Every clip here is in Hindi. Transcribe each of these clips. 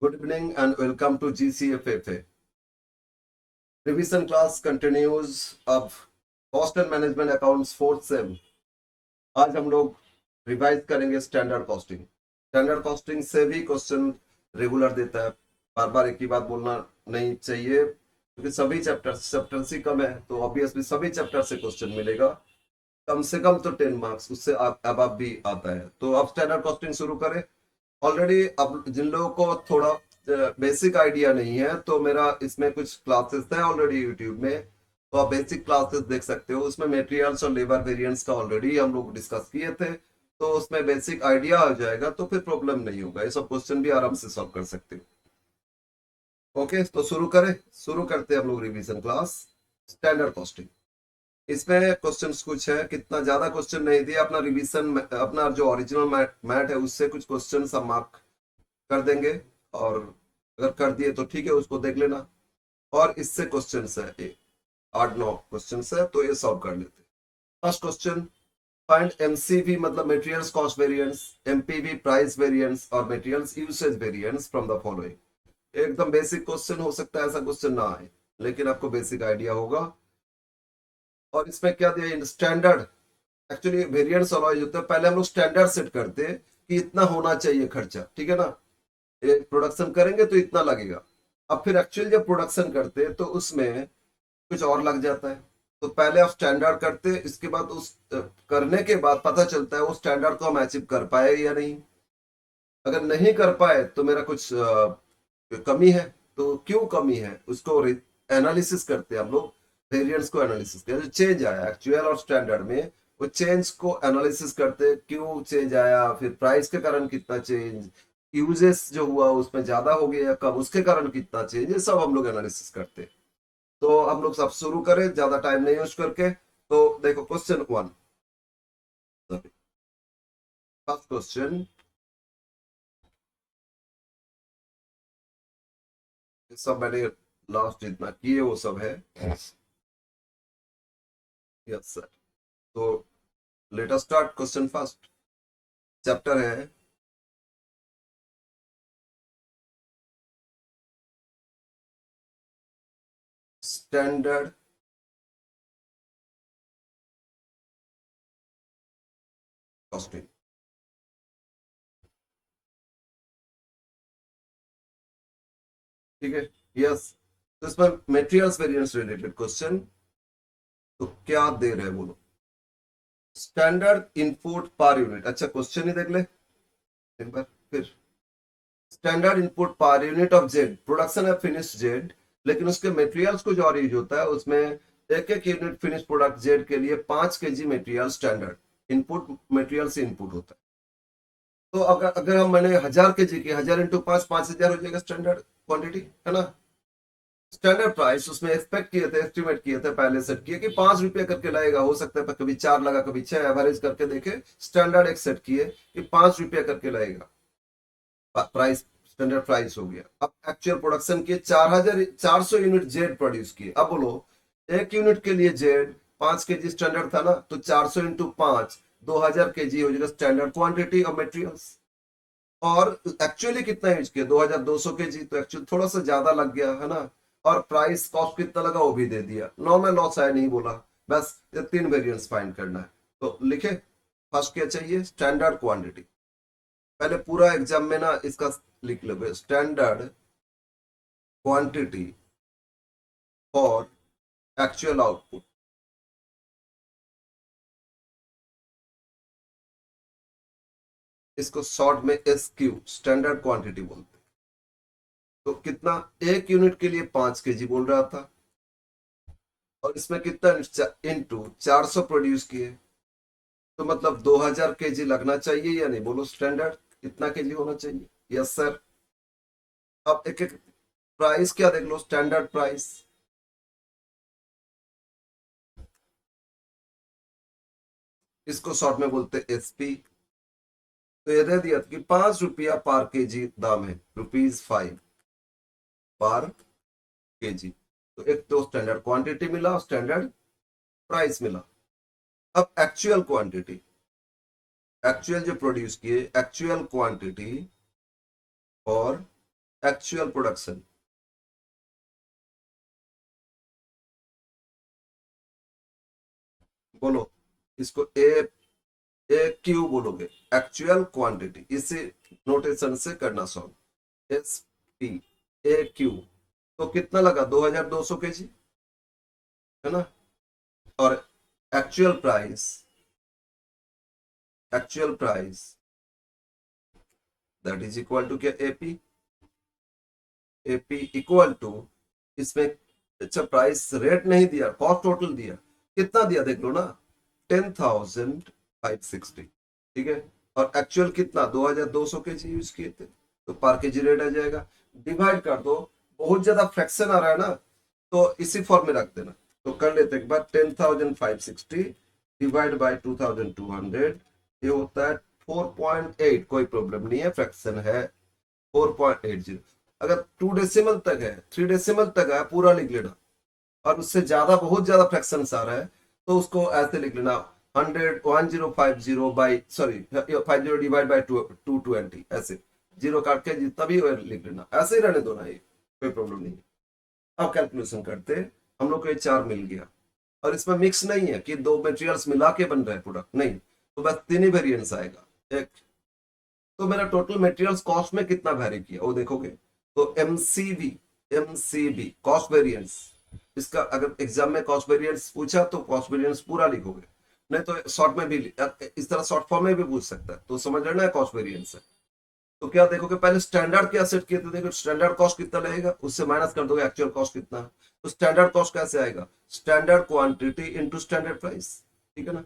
Good evening and welcome to GCFFA. Revision class continues अब cost and management accounts fourth same. आज हम लोग रिवाइज करेंगे स्टैंडर्ड कॉस्टिंग। स्टैंडर्ड कॉस्टिंग से भी क्वेश्चन रेगुलर देता है, बार बार एक ही बात बोलना नहीं चाहिए क्योंकि सभी चैप्टर्स ही कम है तो ऑब्वियसली सभी चैप्टर से क्वेश्चन मिलेगा। कम से कम तो 10 मार्क्स उससे अब भी आता है। तो अब स्टैंडर्ड कॉस्टिंग शुरू करें। ऑलरेडी अब जिन लोगों को थोड़ा बेसिक आइडिया नहीं है तो मेरा इसमें कुछ क्लासेस है ऑलरेडी यूट्यूब में, तो आप बेसिक क्लासेस देख सकते हो। उसमें मटेरियल्स और लेबर वेरिएंट्स का ऑलरेडी हम लोग डिस्कस किए थे, तो उसमें बेसिक आइडिया आ जाएगा तो फिर प्रॉब्लम नहीं होगा, ये सब क्वेश्चन भी आराम से सॉल्व कर सकते हो। ओके, तो शुरू करते हैं हम लोग रिवीजन क्लास स्टैंडर्ड कॉस्टिंग। इसमें क्वेश्चंस कुछ है, कितना ज्यादा क्वेश्चन नहीं दिया। अपना रिवीजन अपना जो ओरिजिनल मैट है उससे कुछ क्वेश्चन हम मार्क कर देंगे, और अगर कर दिए तो ठीक है, उसको देख लेना। और इससे क्वेश्चंस है 8-9 क्वेश्चंस है, तो ये सॉल्व कर लेते हैं। फर्स्ट क्वेश्चन, फाइंड एमसीवी मतलब materials cost variance, MPV price variance और materials usage variance from the following. एकदम बेसिक क्वेश्चन हो सकता है ऐसा क्वेश्चन ना आए, लेकिन आपको बेसिक आइडिया होगा। और इसमें क्या दिया, स्टैंडर्ड। एक्चुअली वेरिएंस अलॉय होता है, पहले हम लोग स्टैंडर्ड सेट करते हैं कि इतना होना चाहिए खर्चा, ठीक है ना। ये प्रोडक्शन करेंगे तो इतना लगेगा। अब फिर एक्चुअल जब प्रोडक्शन करते हैं तो उसमें कुछ और लग जाता है। तो पहले आप स्टैंडर्ड करते हैं, इसके बाद उस करने के बाद पता चलता है वो स्टैंडर्ड को हम अचीव कर पाए या नहीं। अगर नहीं कर पाए तो मेरा कुछ कमी है। तो क्यों कमी है उसको एनालिसिस करते हैं हम लोग। वेरिएंस को एनालिसिस करते हैं, चेंज आया एक्चुअल और स्टैंडर्ड में, वो चेंज को एनालिसिस करते हैं, क्यों चेंज आया, फिर प्राइस के कारण कितना चेंज, यूजेस जो हुआ उसमें ज्यादा हो गया या कम, उसके कारण कितना चेंज, ये सब हम लोग एनालिसिस करते हैं। तो हम लोग सब शुरू करें ज्यादा टाइम नहीं यूज करके। तो देखो क्वेश्चन 1, फर्स्ट क्वेश्चन। सब मैंने लास्ट जितना किए वो सब है। Yes sir. तो let us start question first. Chapter है स्टैंडर्ड कॉस्टिंग, ठीक है। यस, तो इसमें मटेरियल्स वेरिएंस रिलेटेड क्वेश्चन। तो क्या दे रहे हैं बोलो, स्टैंडर्ड इनपुट पर यूनिट। अच्छा क्वेश्चन ही देख ले एक बार फिर। Standard input per unit of Z, production है फिनिश जेड, लेकिन उसके मटेरियल्स कुछ और यूज होता है। उसमें एक एक यूनिट फिनिश प्रोडक्ट जेड के लिए 5 kg material standard input material से इनपुट होता है। तो अगर अगर हम मैंने 1000 kg की 1000 इंटू 5 5000 हो जाएगा स्टैंडर्ड क्वांटिटी, है ना। स्टैंडर्ड प्राइस उसमें एक्सपेक्ट किए थे, एस्टिमेट किए थे, पहले सेट किए कि 5 रुपये करके लगेगा, हो सकता है कभी 4 लगा कभी 6, एवरेज करके देखे। स्टैंडर्ड एक सेट किए कि 5 रुपये करके लगेगा प्राइस, स्टैंडर्ड प्राइस हो गया। अब एक्चुअल प्रोडक्शन किए 4400 यूनिट जेड प्रोड्यूस किए। अब बोलो एक यूनिट के लिए जेड 5 kg स्टैंडर्ड था ना, तो 400 इंटू 5 2000 kg हो जाएगा स्टैंडर्ड क्वांटिटी ऑफ मटेरियल्स। और एक्चुअली कितना यूज किया 2200 kg, तो एक्चुअली थोड़ा सा ज्यादा लग गया है ना। और प्राइस कॉस्ट कितना लगा वो भी दे दिया, नॉर्मल लॉस है नहीं बोला। बस ये 3 वेरिएंट्स फाइंड करना है। तो लिखे, फर्स्ट क्या चाहिए, स्टैंडर्ड क्वांटिटी। पहले पूरा एग्जाम में ना इसका लिख लो, standard quantity for actual output. इसको शॉर्ट में SQ स्टैंडर्ड क्वांटिटी बोलते हैं। तो कितना, एक यूनिट के लिए 5 kg बोल रहा था, और इसमें कितना इंटू 400 प्रोड्यूस किए, तो मतलब 2000 kg लगना चाहिए या नहीं, बोलो स्टैंडर्ड कितना kg होना चाहिए। Yes sir. अब एक एक प्राइस क्या देख लो, स्टैंडर्ड प्राइस। इसको शॉर्ट में बोलते हैं SP। तो ये दे दिया कि 5 रुपया पर kg दाम है, ₹5 पर kg। तो एक तो स्टैंडर्ड क्वांटिटी मिला, स्टैंडर्ड प्राइस मिला। अब एक्चुअल क्वांटिटी, एक्चुअल जो प्रोड्यूस किए, एक्चुअल क्वांटिटी और एक्चुअल प्रोडक्शन, बोलो इसको ए क्यू बोलोगे, एक्चुअल क्वांटिटी, इसी नोटेशन से करना solve. S P A Q, तो कितना लगा 2200 केजी, है ना। और actual price, actual price that is equal to क्या, एपी, एपी इक्वल टू, इसमें अच्छा प्राइस रेट नहीं दिया, कॉस्ट टोटल दिया, कितना दिया देख लो ना, 10,560, ठीक है। और एक्चुअल कितना 2200 के जी यूज किए थे, तो पर के जी रेट आ जाएगा, डिवाइड कर दो, बहुत ज्यादा फ्रैक्शन आ रहा है ना, तो इसी फॉर्म में रख देना। तो कर लेते एक बार, 10,560 डिवाइड बाय 2,200, ये होता है 4.8, कोई प्रॉब्लम नहीं है, फ्रैक्शन है 4.80। अगर 2 डेसिमल तक है, 3 डेसिमल तक है, पूरा लिख लेना। और उससे ज्यादा, बहुत ज्यादा फ्रैक्शन आ रहा है, तो उसको ऐसे लिख लेना, 1050 बाई, सॉरी 50 डिवाइड बाई 220, ऐसे जीरो काट के जितना भी लिख लेना, ऐसे ही रहने दो ना, ये कोई प्रॉब्लम नहीं है। अब कैलकुलेशन करते, हम लोग को ये 4 मिल गया, और इसमें मिक्स नहीं है कि दो मटेरियल्स मिला के बन रहे हैं प्रोडक्ट, नहीं, तो बस 3 ही वेरिएंस आएगा। एक तो मेरा टोटल मटेरियल्स कॉस्ट में कितना वेरी किया वो देखोगे, तो एमसीवी, एमसीवी कॉस्ट वेरिएंस, इसका अगर एग्जाम में कॉस्ट वेरिएंस पूछा तो कॉस्ट वेरिएंस पूरा लिखोगे, नहीं तो शॉर्ट में भी, इस तरह शॉर्ट फॉर्म में भी पूछ सकता है, तो समझ लेना है कॉस्ट वेरिएंस है। तो क्या देखोगे, पहले स्टैंडर्ड क्या सेट किए थे, देखो स्टैंडर्ड कॉस्ट कितना लगेगा, उससे माइनस कर दोगे एक्चुअल कॉस्ट कितना है। तो स्टैंडर्ड कॉस्ट कैसे आएगा, standard quantity into standard price, ठीक है ना,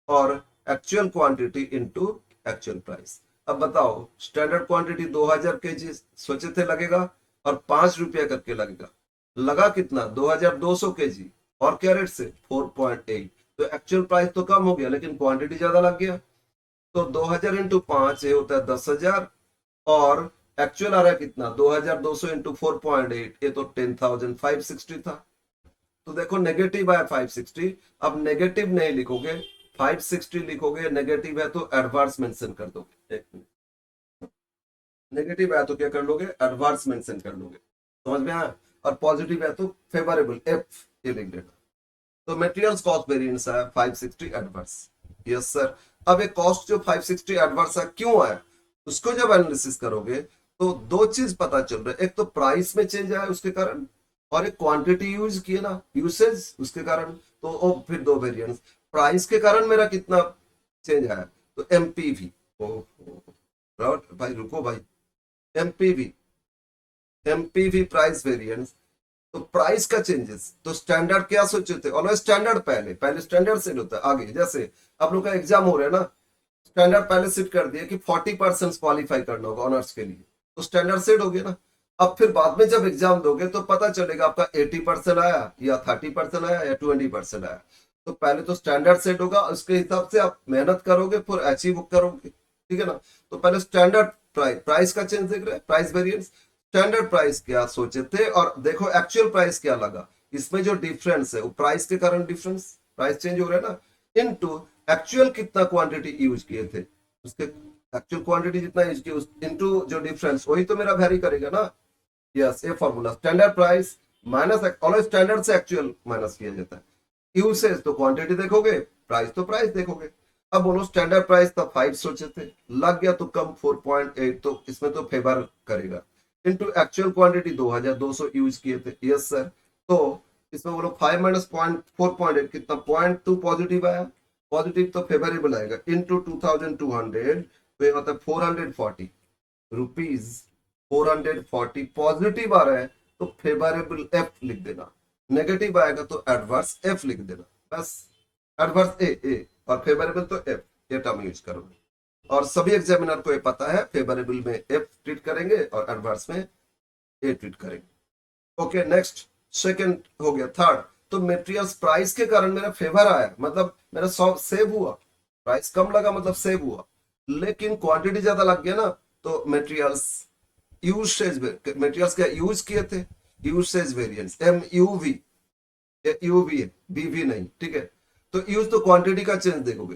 और actual quantity into actual price. अब बताओ, स्टैंडर्ड क्वांटिटी 2000 केजी सोचे थे लगेगा, और 5 रुपया करके लगेगा, लगा कितना 2200 केजी, और क्या रेट से 4.8, तो एक्चुअल प्राइस तो कम हो गया लेकिन क्वांटिटी ज्यादा लग गया, तो 2000 इंटू 5 ये होता है 10,000, और एक्चुअल आ रहा है कितना 2200 इंटू 4.8, ये तो 10,560 था। तो देखो नेगेटिव आया 560, अब नेगेटिव नहीं लिखोगे, 560 लिखोगे, नेगेटिव है तो एडवांस मेंशन कर दोगे, एक मिनट, नेगेटिव है तो क्या कर लोगे, एडवांस मेंशन कर लोगे, समझ में आया, और पॉजिटिव है तो फेवरेबल, एफ ये लिख देना। तो मटेरियल्स कॉस्ट वेरिएंस है 560 एडवर्स, यस सर। अब एक कॉस्ट जो 560 एडवर्स है क्यों आया, उसको जब एनालिसिस करोगे तो दो चीज पता चल रहा है, एक तो प्राइस में चेंज आया उसके कारण, और एक क्वांटिटी यूज किए ना, यूसेज उसके कारण, तो ओ फिर दो वेरिएंस, प्राइस के कारण मेरा कितना चेंज आया, तो एमपीवी, ओ भाई रुको भाई, एमपीवी, एमपीवी प्राइस वेरिएंस, तो प्राइस का चेंजेस, तो स्टैंडर्ड क्या सोचे थे, ऑलवेज स्टैंडर्ड पहले, पहले स्टैंडर्ड सेट होता है आगे, जैसे आप लोग का एग्जाम हो रहा है ना, स्टैंडर्ड पहले सेट कर दिया कि 40% क्वालिफाई करना होगा ऑनर्स के लिए, तो स्टैंडर्ड सेट हो गया ना। अब फिर बाद में जब एग्जाम दोगे तो पता चलेगा आपका 80% आया या 30% आया या 20% आया, तो पहले तो स्टैंडर्ड सेट होगा, उसके हिसाब से आप मेहनत करोगे फिर अचीव करोगे, ठीक है ना। तो पहले स्टैंडर्ड प्राइस, प्राइस का चेंज देख रहे हैं, प्राइस वेरिएंस, स्टैंडर्ड प्राइस क्या सोचे थे, और देखो एक्चुअल प्राइस क्या लगा, इसमें जो डिफरेंस है वो प्राइस के कारण डिफरेंस, प्राइस चेंज हो रहा है ना, इनटू एक्चुअल कितना क्वांटिटी यूज किए थे, उसके एक्चुअल क्वांटिटी जितना यूज किया इनटू जो डिफरेंस, वही तो मेरा वेरी करेगा ना। यस, ये formula, standard price minus, always standard से एक्चुअल माइनस किया जाता है, यूसेज तो क्वांटिटी देखोगे, प्राइस तो प्राइस देखोगे। अब बोलो स्टैंडर्ड प्राइस था 5 सोचे थे, लग गया तो कम 4.8, तो इसमें तो फेवर करेगा, इनटू एक्चुअल क्वांटिटी 2200 यूज किए थे, यस सर। तो इसमें बोलो 5 माइनस 4.8 कितना, 0.2 पॉजिटिव आया, पॉजिटिव तो फेवरेबल आएगा, इनटू 2200, तो ये होता है 440 रुपीज, 440 पॉजिटिव आ रहा है तो फेवरेबल एफ लिख देना, नेगेटिव आएगा तो एडवर्स एफ लिख देना, बस, एडवर्स ए और फेवरेबल तो एफ, ये टर्म यूज करोगे, और सभी एग्जामिनर को ये पता है, फेवरेबल में एफ ट्रीट करेंगे और एडवर्स में ए ट्रीट करेंगे। ओके नेक्स्ट, सेकंड हो गया, थर्ड, तो मेटेरियल्स प्राइस के कारण मेरा फेवर आया, मतलब मेरा सेव हुआ, प्राइस कम लगा मतलब सेव हुआ, लेकिन क्वांटिटी ज्यादा लग गया ना, तो मेटेरियल्स यूसेज, मेटेरियल्स क्या यूज किए थे, usage variance, M UV, UV है बीवी नहीं, ठीक है। तो यूज तो क्वांटिटी का चेंज देखोगे,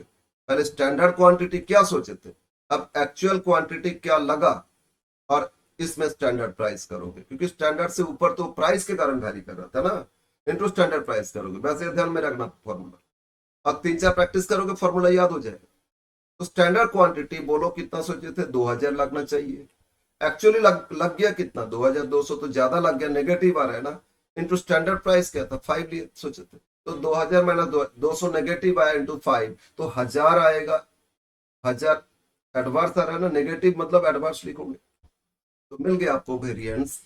पहले स्टैंडर्ड क्वांटिटी क्या सोचे थे, अब एक्चुअल क्वांटिटी क्या लगा, और इसमें स्टैंडर्ड प्राइस करोगे, क्योंकि स्टैंडर्ड से ऊपर तो प्राइस के कारण वैरी कर रहा था ना, इंटू स्टैंडर्ड प्राइस करोगे। वैसे ध्यान में रखना फॉर्मूला, अब 3-4 प्रैक्टिस करोगे फॉर्मूला याद हो जाएगा। तो स्टैंडर्ड क्वांटिटी बोलो कितना सोचे थे, 2000 लगना चाहिए। एक्चुअली लग गया कितना, 2200, तो ज्यादा लग गया, नेगेटिव आ रहा है ना। इंटू स्टैंडर्ड प्राइस क्या था, 5 लिए सोचे थे, तो 2000 माइनस 200 नेगेटिव आया, इंटू 5 तो 1000 आएगा। 1000 एडवांस आ रहा है ना, नेगेटिव मतलब एडवांस लिखोगे, तो मिल गया आपको वेरिएंस।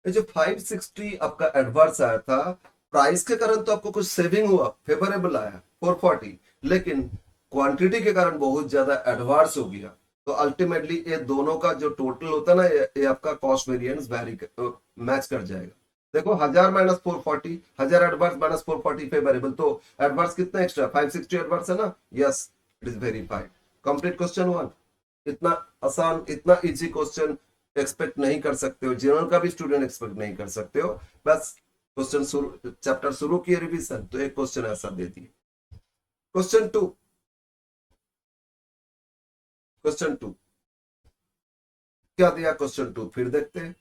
ये जो 560 आपका एडवांस आया था, प्राइस के कारण तो आपको कुछ सेविंग हुआ, फेवरेबल आया 440, लेकिन क्वांटिटी के कारण बहुत ज्यादा एडवांस हो गया। तो अल्टीमेटली ये दोनों का जो टोटल होता है ना, ये आपका कॉस्ट वेरिएंस वैरी मैच कर जाएगा। देखो 1000 माइनस 440, 1000 एडवांस माइनस 440 फेवरेबल, तो एडवांस कितना एक्स्ट्रा, 560 एडवांस है ना, yes it is verified. Complete question 1। इतना आसान, इतना इजी क्वेश्चन एक्सपेक्ट नहीं कर सकते हो, जनरल का भी स्टूडेंट एक्सपेक्ट नहीं कर सकते हो। बस क्वेश्चन शुरू, चैप्टर शुरू किए रिवीजन, तो एक क्वेश्चन ऐसा दे दिए। क्वेश्चन 2, क्वेश्चन 2 क्या दिया, क्वेश्चन 2 फिर देखते हैं।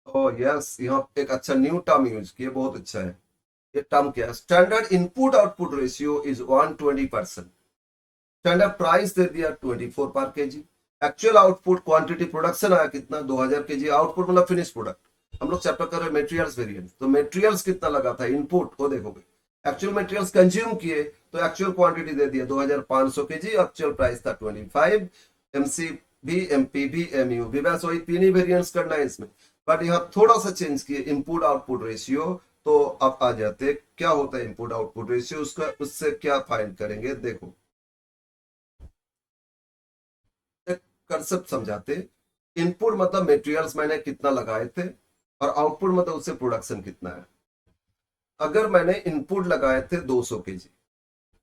ओ यस, यहाँ एक अच्छा न्यू टर्म यूज किए, बहुत अच्छा है। ये टर्म क्या है, standard input output ratio is 120%। Standard price दे दिया 24 per KG. Actual output quantity production आया कितना, 2000 केजी। आउटपुट मतलब फिनिश प्रोडक्ट। हम लोग चैप्टर कर रहे हैं मटेरियल्स वेरिएंस, तो मटेरियल्स कितना लगा था, इनपुट वो देखोगे। एक्चुअल मटेरियल्स कंज्यूम किए, तो एक्चुअल क्वांटिटी दे दिया 2500 केजी, एक्चुअल प्राइस था 25। एमसी भी, एमपी भी, एमयू भी, बस वही तीन ही वेरिएंस करना है इसमें। बट यहाँ थोड़ा सा चेंज किए, इनपुट आउटपुट रेशियो। तो अब आ जाते क्या होता है इनपुट आउटपुट रेशियो, उसका उससे क्या फाइंड करेंगे, देखो कंसेप्ट समझाते। इनपुट मतलब मटेरियल्स मैंने कितना लगाए थे, और आउटपुट मतलब उससे प्रोडक्शन कितना है। अगर मैंने इनपुट लगाए थे 200 केजी,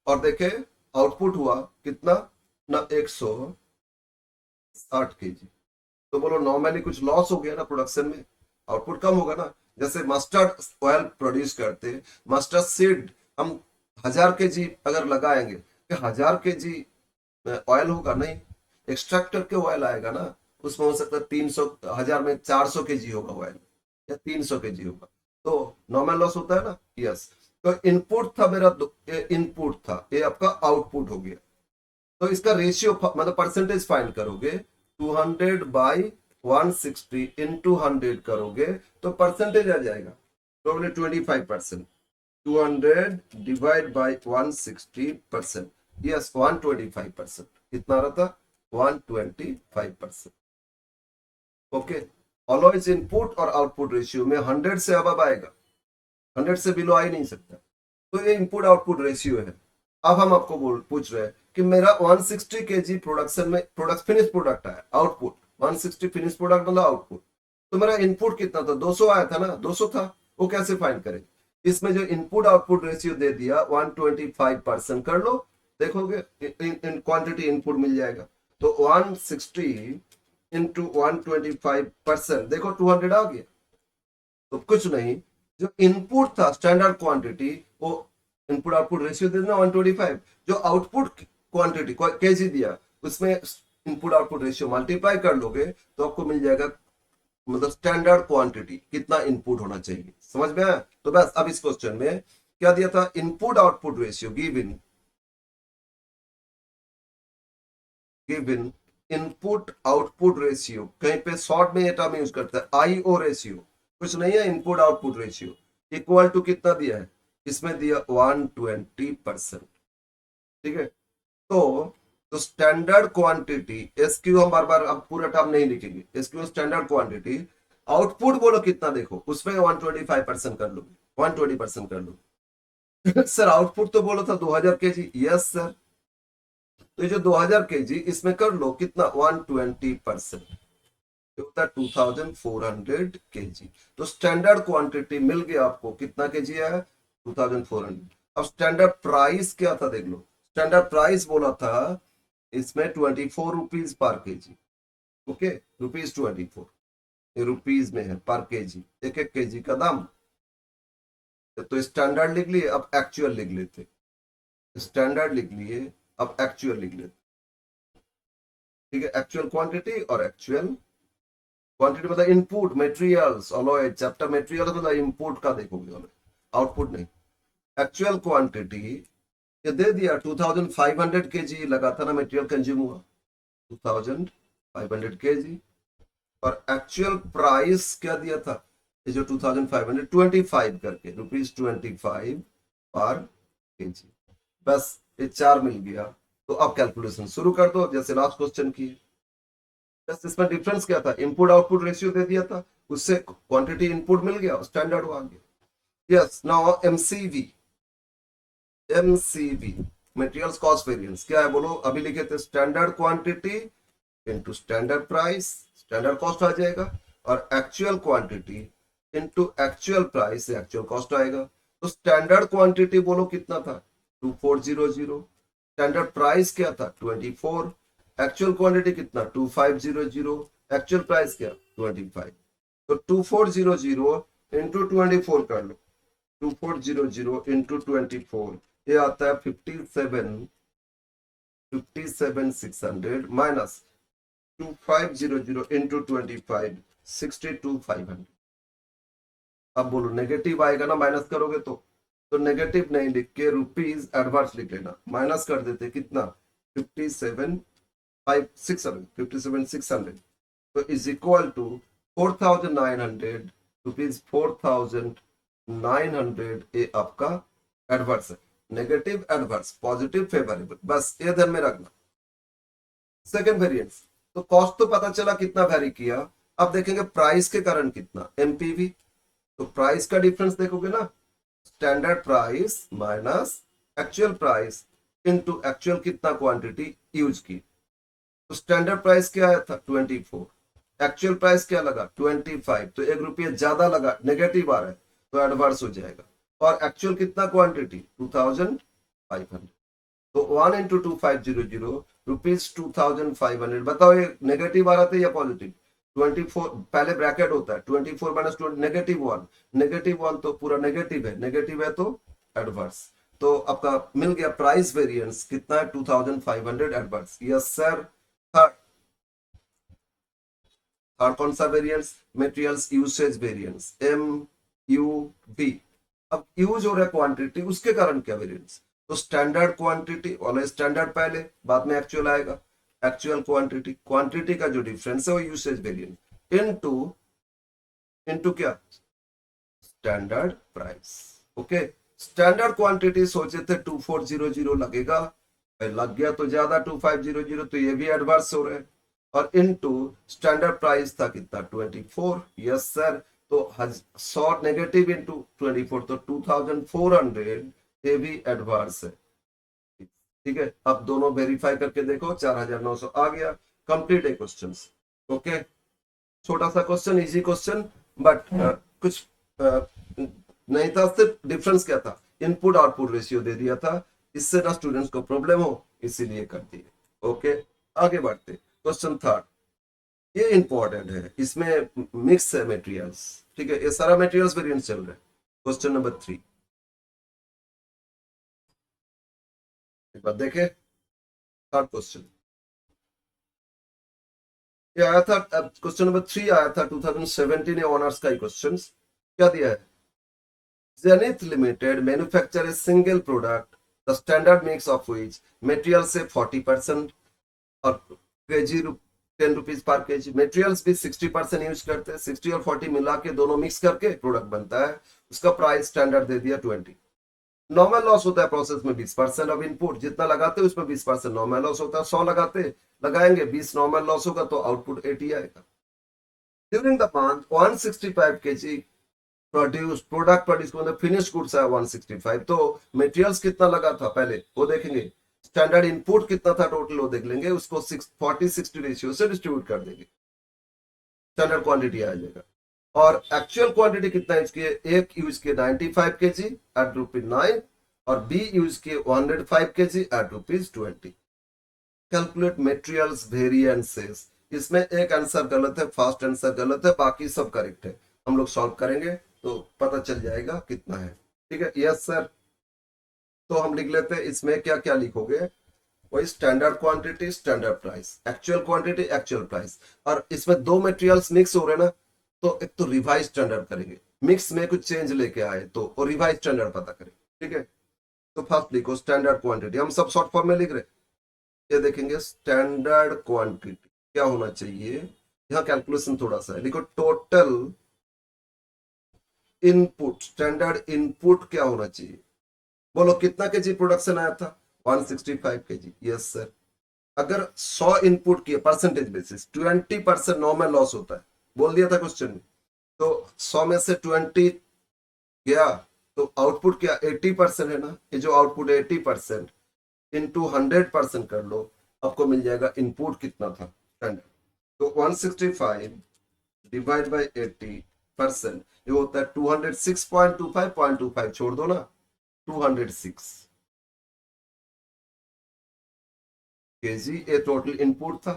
और देखे आउटपुट हुआ कितना ना, 160 केजी, तो बोलो नॉर्मली कुछ लॉस हो गया ना प्रोडक्शन में, आउटपुट कम होगा ना। जैसे मस्टर्ड ऑयल प्रोड्यूस करते, मस्टर्ड सीड हम 1000 केजी अगर लगाएंगे, 1000 केजी ऑयल होगा नहीं, एक्सट्रैक्टर के ऑयल आएगा ना, उसमें हो सकता है 300, 1000 में 400 केजी होगा ऑयल, या 300 केजी होगा, तो नॉर्मल लॉस होता है ना, यस। तो इनपुट था मेरा, इनपुट था, ये आपका आउटपुट हो गया। तो इसका रेशियो मतलब परसेंटेज फाइंड करोगे, 200 बाई 160 इंटू 100 करोगे, तो परसेंटेज आ जाएगा प्रोबेबली 25%। 200 divide by 160%, yes 125%। कितना रहा था, 125%। ओके, ऑलवेज इनपुट और आउटपुट रेशियो में 100 से अब आएगा, 100 से बिलो आ ही नहीं सकता। तो ये इनपुट आउटपुट रेशियो है। अब हम आपको पूछ रहे हैं कि मेरा 160 केजी प्रोडक्शन में प्रोडक्ट फिनिश प्रोडक्ट आया, आउटपुट 160 फिनिश प्रोडक्ट मतलब आउटपुट। तो मेरा इनपुट कितना था, 200 आया था ना, 200 था, वो कैसे फाइंड करें। इसमें जो इनपुट आउटपुट रेशियो दे दिया 125% कर लो, देखोगे क्वांटिटी इनपुट मिल जाएगा। तो 160 इंटू 125%, देखो 200 आ गया। तो कुछ नहीं, जो इनपुट था स्टैंडर्ड क्वांटिटी, वो इनपुट आउटपुट रेशियो दे देना 125। जो आउटपुट क्वांटिटी केजी दिया, उसमें इनपुट आउटपुट रेशियो मल्टीप्लाई कर लोगे, तो आपको मिल जाएगा मतलब स्टैंडर्ड क्वांटिटी कितना इनपुट होना चाहिए। समझ में आया। तो बस अब इस क्वेश्चन में क्या दिया था, input output ratio given input output ratio, कहीं पे शॉर्ट में ये टर्म यूज करता है आईओ रेशियो, कुछ नहीं है, input output ratio equal to कितना दिया है, इसमें दिया 120%। ठीक है, तो स्टैंडर्ड क्वांटिटी एसक्यू, हम बार बार अब पूरा टर्म नहीं लिखेंगे, एसक्यू स्टैंडर्ड क्वांटिटी। आउटपुट बोलो कितना, देखो उसमें 125% कर लो, 120% कर लो। सर आउटपुट तो बोलो था 2000 केजी, यस सर। तो ये जो 2000 केजी, इसमें कर लो कितना, 120%, होता है 2400 केजी। तो स्टैंडर्ड क्वांटिटी मिल गया आपको, कितना केजी है, 2400। अब स्टैंडर्ड प्राइस क्या था देख लो, स्टैंडर्ड प्राइस बोला था इसमें 24 रुपीज पर केजी। ओके, ₹24, ये रुपीज में है पर केजी, एक एक केजी का दाम। तो स्टैंडर्ड लिख लिए, अब एक्चुअल लिख लेते, स्टैंडर्ड लिख लिए, अब एक्चुअल लिख लेते। ठीक है, एक्चुअल क्वांटिटी और एक्चुअल क्वांटिटी मतलब input materials alloy, chapter materials मतलब इनपुट का देखोगे, आउटपुट नहीं। एक्चुअल क्वांटिटी ये दे दिया 2500 केजी लगा था ना मटेरियल कंज्यूम हुआ 2500 केजी, और एक्चुअल प्राइस क्या दिया था ये जो 2525 करके ₹25 पर केजी। बस ये चार मिल गया, तो अब कैलकुलेशन शुरू कर दो जैसे लास्ट क्वेश्चन की। बस इसमें डिफरेंस क्या था, इनपुट आउटपुट रेशियो दे दिया था, उससे क्वांटिटी इनपुट मिल गया, स्टैंडर्ड आ गया। Yes, now MCV, MCV materials cost variance क्या है बोलो, अभी लिखे थे standard quantity into standard price, standard cost आ जाएगा, और actual quantity into actual price, actual cost आएगा। तो स्टैंडर्ड क्वांटिटी बोलो कितना था 2400, स्टैंडर्ड प्राइस क्या था 24, एक्चुअल क्वांटिटी कितना 2500, एक्चुअल प्राइस क्या 25। तो 2400 इंटू 24 कर लो, 2400 इंटू 24 ये आता है 57,600 माइनस 2500 इंटू 25 62,500। अब बोलो नेगेटिव आएगा ना, माइनस करोगे तो नेगेटिव नहीं लिख के रुपीज एडवांस लिख लेना, माइनस कर देते कितना 57,600 तो इज इक्वल टू 4,900 रुपीज, 4,900 ये आपका एडवर्स है, नेगेटिव एडवर्स पॉजिटिव फेवरेबल, बस ये ध्यान में रखना। सेकंड वेरिएंस, तो कॉस्ट तो पता चला कितना वेरी किया, अब देखेंगे प्राइस के कारण कितना एमपीवी, तो प्राइस का डिफरेंस देखोगे ना, standard price minus actual price into actual कितना क्वांटिटी यूज की, तो स्टैंडर्ड प्राइस क्या आया था 24, एक्चुअल प्राइस क्या लगा 25, तो ₹1 ज्यादा लगा, नेगेटिव आ रहा है तो एडवर्स हो जाएगा, और एक्चुअल कितना क्वांटिटी 2500, तो 1 इंटू 2500 रुपीज 2500, बताओ ये नेगेटिव आ रहा था या पॉजिटिव, 24 पहले ब्रैकेट होता है 24 माइनस -1, -1 तो पूरा नेगेटिव है तो एडवर्स, तो आपका मिल गया प्राइस वेरिएंस कितना है 2500 adverse. Yes sir. Third, third कौन सा variance, materials usage variance, MUV। अब यूज हो रहा है क्वांटिटी, उसके कारण क्या वेरिएंस, तो स्टैंडर्ड क्वांटिटी वाला स्टैंडर्ड पहले, बाद में एक्चुअल आएगा, एक्चुअल क्वांटिटी, क्वांटिटी का जो डिफरेंस है वो यूसेज वेरिएंस इनटू इनटू क्या standard price. Okay, standard quantity सोचे थे 2400 लगेगा, लग गया तो ज्यादा 2500, तो ये भी एडवर्स हो रहे हैं, और इनटू स्टैंडर्ड प्राइस था कितना 24। यस सर, तो 100 नेगेटिव इंटू 24 तो 2400, ये भी एडवर्स है। ठीक है, अब दोनों वेरीफाई करके देखो 4900 आ गया, कंप्लीट है क्वेश्चन। ओके, छोटा सा क्वेश्चन, इजी क्वेश्चन, बट कुछ नहीं था, सिर्फ डिफरेंस क्या था, इनपुट आउटपुट रेशियो दे दिया था, इससे ना स्टूडेंट्स को प्रॉब्लम हो इसीलिए कर दिए। ओके, आगे बढ़ते क्वेश्चन थर्ड, ये इंपॉर्टेंट है, इसमें मिक्स है मटेरियल्स, ठीक है, ये सारा मटेरियल्स वेरिएंट चल रहा है। क्वेश्चन नंबर 3 एक बार देखे, थर्ड क्वेश्चन ये आया था, क्वेश्चन नंबर 3 आया था 2017 ऑनर्स का ही क्वेश्चन। क्या दिया है, Zenith Limited manufacture a single product, the standard mix of which material से 40% और KG 10 rupees per KG, materials भी 60% यूज करते हैं, 60 और 40 मिला के दोनों मिक्स करके प्रोडक्ट बनता है, उसका प्राइस स्टैंडर्ड दे दिया 20। नॉर्मल लॉस होता है प्रोसेस में 20% ऑफ इनपुट, जितना लगाते हैं उसमें 20% नॉर्मल लॉस होता है, 100 लगाएंगे 20 नॉर्मल लॉस होगा तो आउटपुट 80 आएगा। During the month 165 KG product produce मतलब फिनिश गुड्स है 165, तो मटेरियल्स कितना लगा था पहले वो देखेंगे, स्टैंडर्ड इनपुट कितना था टोटल वो देख लेंगे, उसको 40-60 रेशियो से डिस्ट्रीब्यूट कर देंगे, स्टैंडर्ड क्वांटिटी आ जाएगा। और एक्चुअल क्वांटिटी कितना यूज किए, एक यूज किए 95 केजी एट ₹9 और बी यूज किए 105 KG at ₹20। Calculate materials variances, इसमें एक आंसर गलत है, फर्स्ट आंसर गलत है, बाकी सब करेक्ट है, हम लोग सॉल्व करेंगे तो पता चल जाएगा कितना है। ठीक है, यस सर, तो हम लिख लेते हैं इसमें क्या क्या लिखोगे, वही standard quantity standard price, actual quantity actual price. और इसमें दो मटेरियल्स मिक्स हो रहे हैं ना, तो एक तो रिवाइज स्टैंडर्ड करेंगे, मिक्स में कुछ चेंज लेके आए तो, और रिवाइज स्टैंडर्ड पता करेंगे। ठीक है, तो फर्स्ट लिखो स्टैंडर्ड क्वांटिटी, हम सब शॉर्ट फॉर्म में लिख रहे हैं। ये देखेंगे स्टैंडर्ड क्वांटिटी क्या होना चाहिए, यहाँ कैलकुलेशन थोड़ा सा है, लिखो टोटल इनपुट, स्टैंडर्ड इनपुट क्या होना चाहिए। बोलो कितना केजी प्रोडक्शन आया था, 165 केजी। Yes sir. अगर 100 इनपुट किए परसेंटेज बेसिस, 20% नॉर्मल लॉस होता है, बोल दिया था क्वेश्चन में। तो 100 में से 20 गया तो आउटपुट क्या 80% है ना, ये जो आउटपुट है 80% इंटू 100% कर लो, आपको मिल जाएगा इनपुट कितना था स्टैंडर्ड। तो 165 डिवाइड बाई 80%, ये होता है 206.25 छोड़ दो ना, 206 केजी ये टोटल इनपुट था।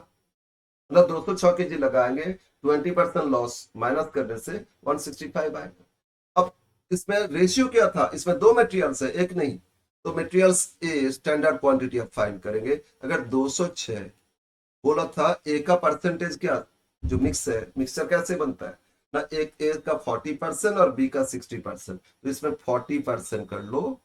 मतलब 206 केजी लगाएंगे, 20% लॉस माइनस करने से 165 आएगा। अब इसमें रेशियो क्या था, इसमें दो मटेरियल्स है एक नहीं, तो मटेरियल्स ए स्टैंडर्ड क्वांटिटी आप फाइंड करेंगे। अगर 206 बोला था, ए का परसेंटेज क्या, जो मिक्स है, मिक्सचर कैसे बनता है ना, एक ए का 40% और बी का 60%, तो इसमें 40% कर लो,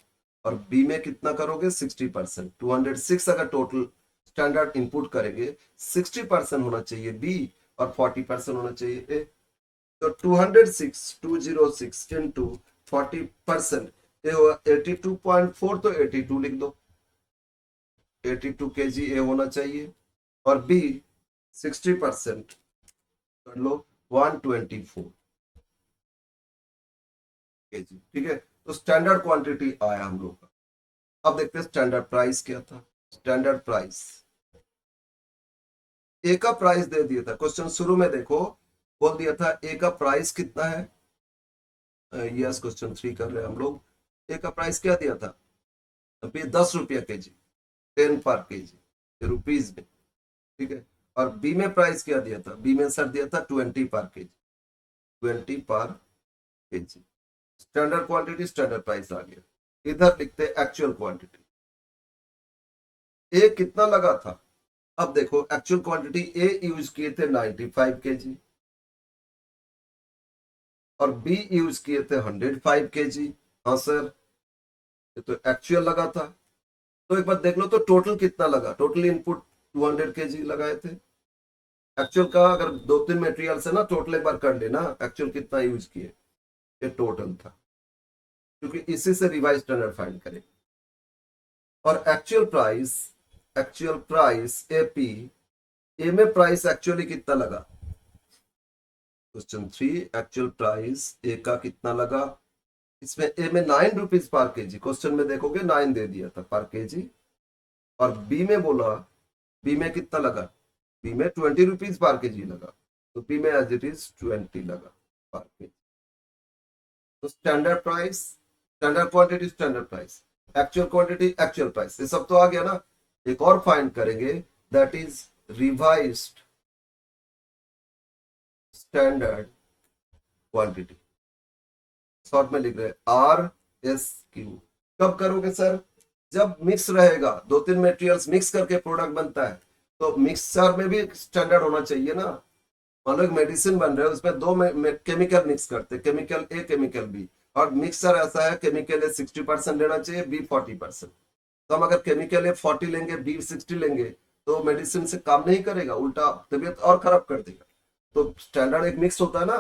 और बी में कितना करोगे 60%, 206 अगर टोटल स्टैंडर्ड इनपुट करेंगे, 60% होना चाहिए बी और 40% होना चाहिए ए। तो 206 इंटू 40%, ये हुआ 82.4, तो 82 लिख दो, 82 केजी ए होना चाहिए, और बी 60% कर लो 124 केजी। ठीक है, तो स्टैंडर्ड क्वांटिटी आया हम लोग का। अब देखते हैं स्टैंडर्ड प्राइस क्या था। स्टैंडर्ड प्राइस, ए का प्राइस दे दिया था क्वेश्चन शुरू में, देखो बोल दिया था ए का प्राइस कितना है। यस, क्वेश्चन 3 कर रहे हैं हम लोग। ए का प्राइस क्या दिया था, अभी 10 रुपया केजी, 10 पर केजी रुपीज में। ठीक है, और बी में प्राइस क्या दिया था, बी में सर दिया था 20 per KG, 20 per KG. Standard quantity standard price आ गया। इधर लिखते एक्चुअल क्वांटिटी, ए कितना लगा था। अब देखो एक्चुअल क्वांटिटी ए यूज किए थे 95 केजी, और बी यूज किए थे 105 केजी। हाँ सर, ये तो एक्चुअल लगा था। तो एक बार देख लो तो टोटल कितना लगा, टोटल इनपुट 200 केजी लगाए थे। एक्चुअल का अगर दो तीन मटेरियल से ना, टोटल एक बार कर लेना एक्चुअल कितना यूज किए, ये टोटल था, क्योंकि इसी से रिवाइज स्टैंडर्ड फाइंड करें। और एक्चुअल प्राइस एपी, ए में प्राइस एक्चुअली कितना लगा, क्वेश्चन 3 एक्चुअल प्राइस ए का कितना लगा। इसमें ए में 9 रुपीज पर केजी, क्वेश्चन में देखोगे 9 दे दिया था पर केजी, और बी में बोला, बी में कितना लगा, बी में 20 रुपीज पर केजी लगा, तो बी में एज इट इज 20 लगा पर केजी। तो standard price, standard quantity standard price, actual quantity actual price, ये सब तो आ गया ना। एक और फाइंड करेंगे, that is revised standard quantity, short में लिख रहे आर एस क्यू। कब करोगे सर, जब मिक्स रहेगा, दो तीन मटेरियल्स मिक्स करके प्रोडक्ट बनता है, तो मिक्सचर में भी स्टैंडर्ड होना चाहिए ना। मान लो एक मेडिसिन बन रहा है, उसमें दो केमिकल मिक्स करते, केमिकल ए केमिकल बी, और मिक्सचर ऐसा है केमिकल ए 60% लेना चाहिए, बी 40%। तो हम अगर केमिकल ए 40 लेंगे, बी 60 लेंगे, तो मेडिसिन से काम नहीं करेगा, उल्टा तबीयत और खराब कर देगा। तो स्टैंडर्ड एक मिक्स होता है ना,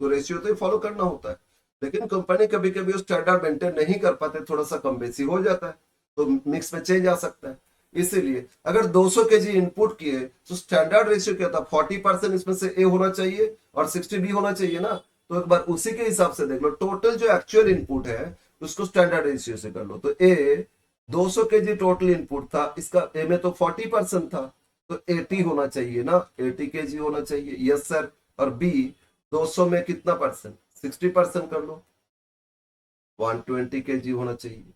तो रेशियो तो फॉलो करना होता है। लेकिन कंपनी कभी कभी उस स्टैंडर्ड मेंटेन नहीं कर पाते, थोड़ा सा कम बेसी हो जाता है, तो मिक्स में चेंज आ सकता है। इसीलिए अगर 200 केजी इनपुट किए, तो स्टैंडर्ड रेशियो क्या था, 40% इसमें से ए होना चाहिए और 60 बी होना चाहिए ना। तो एक बार उसी के हिसाब से देख लो, टोटल जो एक्चुअल इनपुट है उसको स्टैंडर्ड रेशियो से कर लो। तो ए 200 केजी टोटल इनपुट था, इसका ए में तो 40% था, तो 80 होना चाहिए ना, 80 केजी होना चाहिए। Yes sir. और बी 200 में कितना परसेंट, 60% कर लो, 120 केजी होना चाहिए।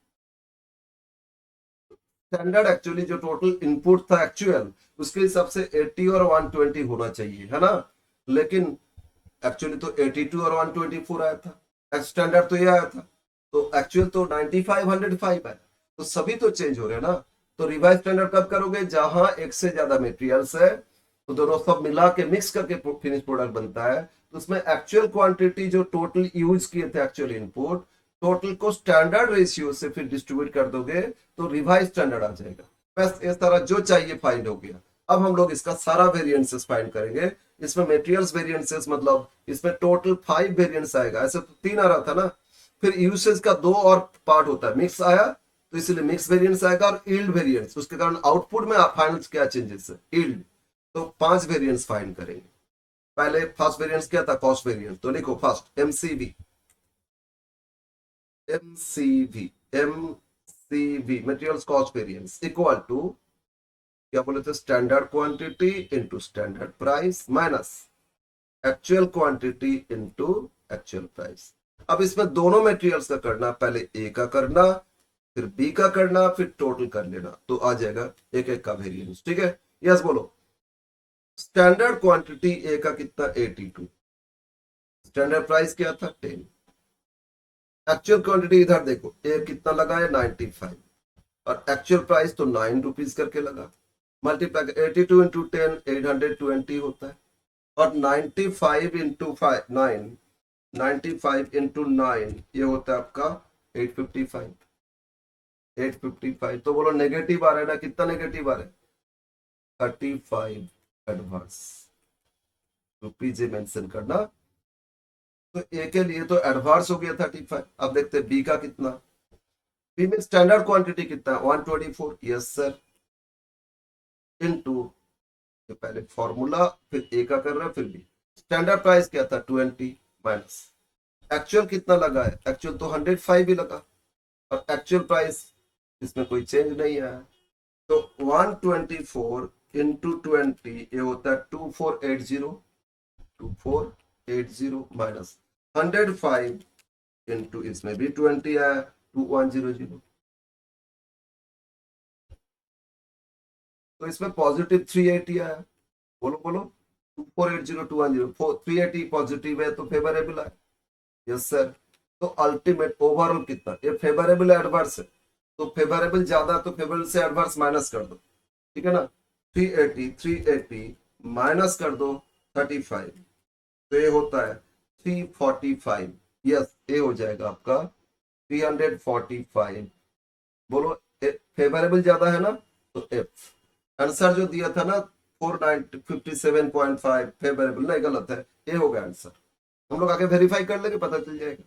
स्टैंडर्ड एक्चुअली जो टोटल इनपुट था एक्चुअल, उसके हिसाब से 80 और 120 होना चाहिए, है ना। लेकिन एक्चुअली तो 82 और 124 आया था, स्टैंडर्ड तो ये आया था, तो एक्चुअल तो 95 105 है, तो सभी तो चेंज हो रहे हैं ना। तो रिवाइज स्टैंडर्ड कब करोगे? जहां एक से ज्यादा मटेरियल्स है तो दोनों सब मिला के मिक्स करके फिनिश प्रोडक्ट बनता है, तो उसमें एक्चुअल क्वांटिटी जो टोटल यूज किए थे एक्चुअल इनपुट टोटल को स्टैंडर्ड रेशियो से फिर डिस्ट्रीब्यूट कर दोगे तो रिवाइज स्टैंडर्ड आ जाएगा। बस इस तरह जो चाहिए फाइंड हो गया। अब हम लोग इसका सारा वेरिएंसेस फाइंड करेंगे। इसमें मटेरियल्स वेरिएंसेस मतलब इसमें टोटल 5 वेरिएंस आएगा, ऐसे तो 3 आ रहा था ना, फिर यूसेज का 2 और पार्ट होता है, मिक्स आया तो इसलिए मिक्स वेरिएंस आएगा और यील्ड वेरिएंस, उसके कारण आउटपुट में फाइनल क्या चेंजेस है, यील्ड। तो 5 वेरिएंस फाइंड करेंगे। पहले फर्स्ट वेरिएंस क्या था? Cost variance. तो लिखो first MCV, MCV MCV materials cost variance equal to क्या बोले थे? Standard quantity into standard price minus actual quantity into actual price. अब इसमें दोनों मटेरियल्स का करना, पहले ए का करना फिर बी का करना फिर टोटल कर लेना, तो आ जाएगा एक एक का वेरिएंस। ठीक है, यस बोलो। स्टैंडर्ड क्वांटिटी ए का कितना? 82। स्टैंडर्ड प्राइस क्या था? 10। एक्चुअल क्वांटिटी इधर देखो, ए कितना लगा है? 95 और एक्चुअल प्राइस तो 9 रुपीज करके लगा। मल्टीप्लाई 82 इंटू 10 820 होता है और 95 इंटू 9 95 इंटू 9 ये होता है आपका 855। 855 तो बोलो नेगेटिव आ रहा है ना? कितना नेगेटिव आ रहा है? 35 एडवांस रुपीज मेंशन करना। तो ए के लिए तो एडवांस हो गया 35। अब देखते हैं बी का कितना। बी में स्टैंडर्ड क्वांटिटी कितना? 124। Yes sir. इनटू पहले फॉर्मूला फिर ए का कर रहा है फिर बी। स्टैंडर्ड प्राइस क्या था? 20 माइनस एक्चुअल कितना लगा है? एक्चुअल तो 105 ही लगा और एक्चुअल प्राइस इसमें कोई चेंज नहीं आया। तो 124 इंटू 20 ये होता है 2480। 2480 माइनस 105 इंटू इसमें भी 20 आया 2100। तो इसमें पॉजिटिव 380 आया। बोलो बोलो 2480 210 380 पॉजिटिव है तो फेवरेबल है। Yes sir. तो अल्टीमेट ओवरऑल कितना? ये फेवरेबल एडवर्स है तो फेवरेबल ज्यादा तो फेवरेबल से एडवर्स माइनस कर दो। ठीक है ना? 380 माइनस कर दो 35 तो ये होता है 345। यस ये हो जाएगा आपका 345। बोलो फेवरेबल ज्यादा है ना तो एफ। आंसर जो दिया था ना 457.5 फेवरेबल नहीं, गलत है, ये होगा आंसर। हम लोग आगे वेरीफाई कर लेंगे, पता चल जाएगा।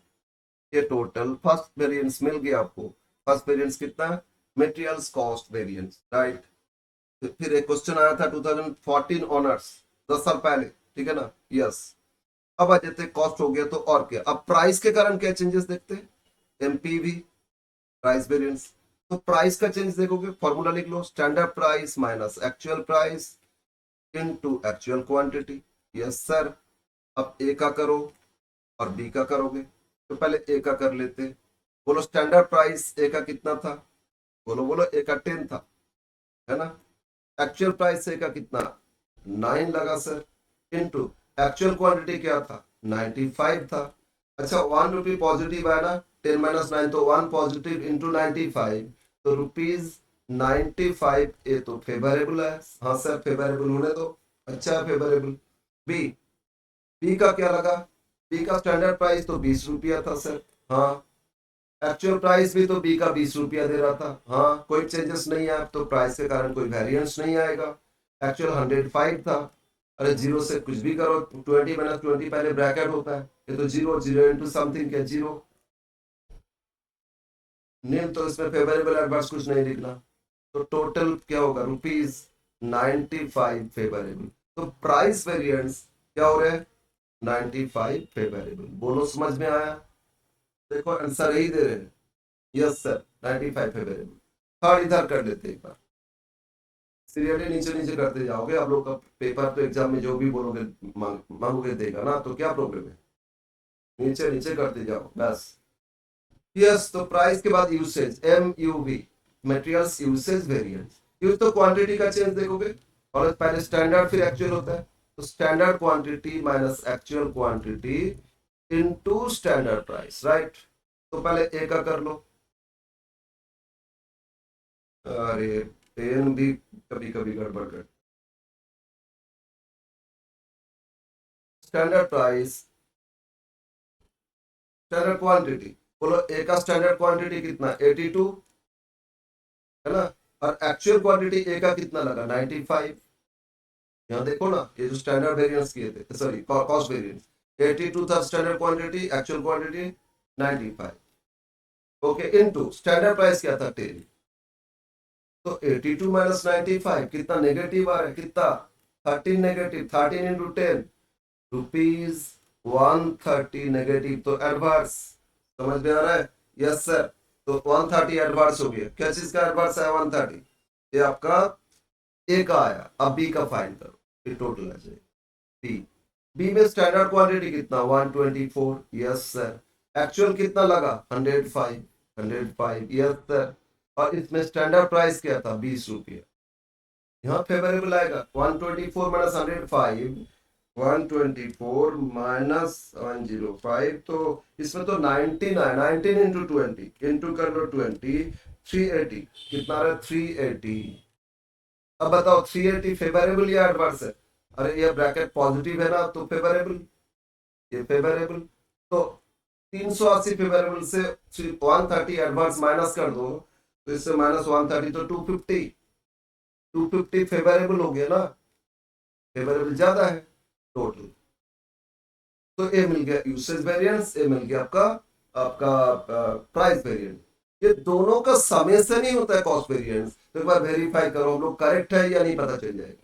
ये टोटल फर्स्ट वेरिएंस मिल गया आपको। फर्स्ट वेरिएंस कितना? Materials cost variance, right. फिर एक क्वेश्चन आया था 2014 ऑनर्स, 10 साल पहले, ठीक है ना? यस। अब आ जाते कॉस्ट हो गया तो और क्या? अब प्राइस के कारण क्या चेंजेस देखते हैं? MPV price variance. तो प्राइस का चेंज देखोगे, फॉर्मूला लिख लो, standard price minus actual price into actual quantity. Yes sir. अब ए का करो और बी का करोगे, तो पहले ए का कर लेते। बोलो स्टैंडर्ड प्राइस ए का कितना था? बोलो बोलो ए का 10 था, है ना? एक्चुअल प्राइस ए का कितना? 9 लगा सर। इनटू एक्चुअल क्वांटिटी क्या था? 95 था। अच्छा 1 रुपी पॉजिटिव है ना, 10 माइनस 9 तो 1 पॉजिटिव इंटू 95 तो रुपीज 95। ये तो फेवरेबल है। हाँ सर फेवरेबल होने दो। अच्छा फेवरेबल। बी, बी का क्या लगा? बी का स्टैंडर्ड प्राइस तो 20 रुपया था सर। हाँ। एक्चुअल प्राइस भी तो बी का 20 रुपया दे रहा था। हाँ कोई चेंजेस नहीं है, तो प्राइस के कारण कोई वेरिएंस नहीं आएगा। एक्चुअल 105 था। अरे जीरो से कुछ भी करो, 20 माइनस 20 पहले ब्रैकेट होता है, ये तो जीरो, जीरो इंटू समथिंग क्या? जीरो। नील तो इसमें फेवरेबल एडवर्स कुछ नहीं लिखना। तो टोटल क्या होगा? Rupees 95 favourable. तो प्राइस वेरिएंस क्या हो रहा है? 95 फेवरेबल। बोलो समझ में आया? देखो आंसर यही दे रहे हैं। Yes sir 95 favourable. थर्ड इधर कर लेते एक बार, सीरियली नीचे नीचे करते जाओगे। आप लोग का पेपर तो एग्जाम में जो भी बोलोगे मांगोगे देगा ना, तो क्या प्रॉब्लम है? नीचे नीचे करते जाओ बस। यस। तो प्राइस के बाद usage, M U V materials usage variance. Use तो क्वांटिटी का चेंज देखोगे और पहले स्टैंडर्ड फिर एक्चुअल होता है, तो standard quantity minus actual quantity into standard price, right. तो पहले ए का कर लो। अरे 10 भी कभी कभी गड़बड़ कर। स्टैंडर्ड प्राइस, स्टैंडर्ड क्वांटिटी, बोलो ए का स्टैंडर्ड क्वांटिटी कितना 82 है ना, और एक्चुअल क्वांटिटी ए का कितना लगा 95। यहाँ देखो ना, ये जो स्टैंडर्ड वेरिएंस किए थे, सॉरी कॉस्ट वेरिएंस, 82 था standard quantity, actual quantity 95। Okay, into standard price क्या था 10, तो 82 माइनस 95 कितना नेगेटिव आ रहा है, कितना 13 नेगेटिव, 13 इंटू 10 रुपीज 130 नेगेटिव, तो एडवर्स। समझ में आ रहा है? Yes sir. तो 130 एडवर्स हो गया। क्या चीज का एडवर्स है 130? ये आपका ए का आया। अब बी का फाइंड करो, ये टोटल आ जाए। बी, बी में स्टैंडर्ड क्वांटिटी कितना 124, यस सर। एक्चुअल कितना लगा 105, 105 यस सर। और इसमें स्टैंडर्ड प्राइस क्या था 20 रुपये। यहाँ फेवरेबल आएगा 124 माइनस 105, 124 माइनस 105, तो इसमें तो 19 है, 19 इंटू 20 इंटू कर लो 20, 380 कितना रहा 380। अब बताओ 380 फेवरेबल या एडवर्स है? अरे ये ब्रैकेट पॉजिटिव है ना, तो फेवरेबल, ये फेवरेबल। तो 380 फेवरेबल से 130 एडवर्स माइनस कर दो, तो इससे माइनस 130 तो 250, 250 फेवरेबल हो गया ना, फेवरेबल ज्यादा है टोटल। तो ए मिल गया यूसेज वेरिएंस, ए मिल गया आपका आपका प्राइस वेरिएंट। ये दोनों का समेशन ही होता है कॉस्ट वेरिएंस। तो एक बार वेरीफाई करो हम लोग करेक्ट है या नहीं, पता चल जाएगा।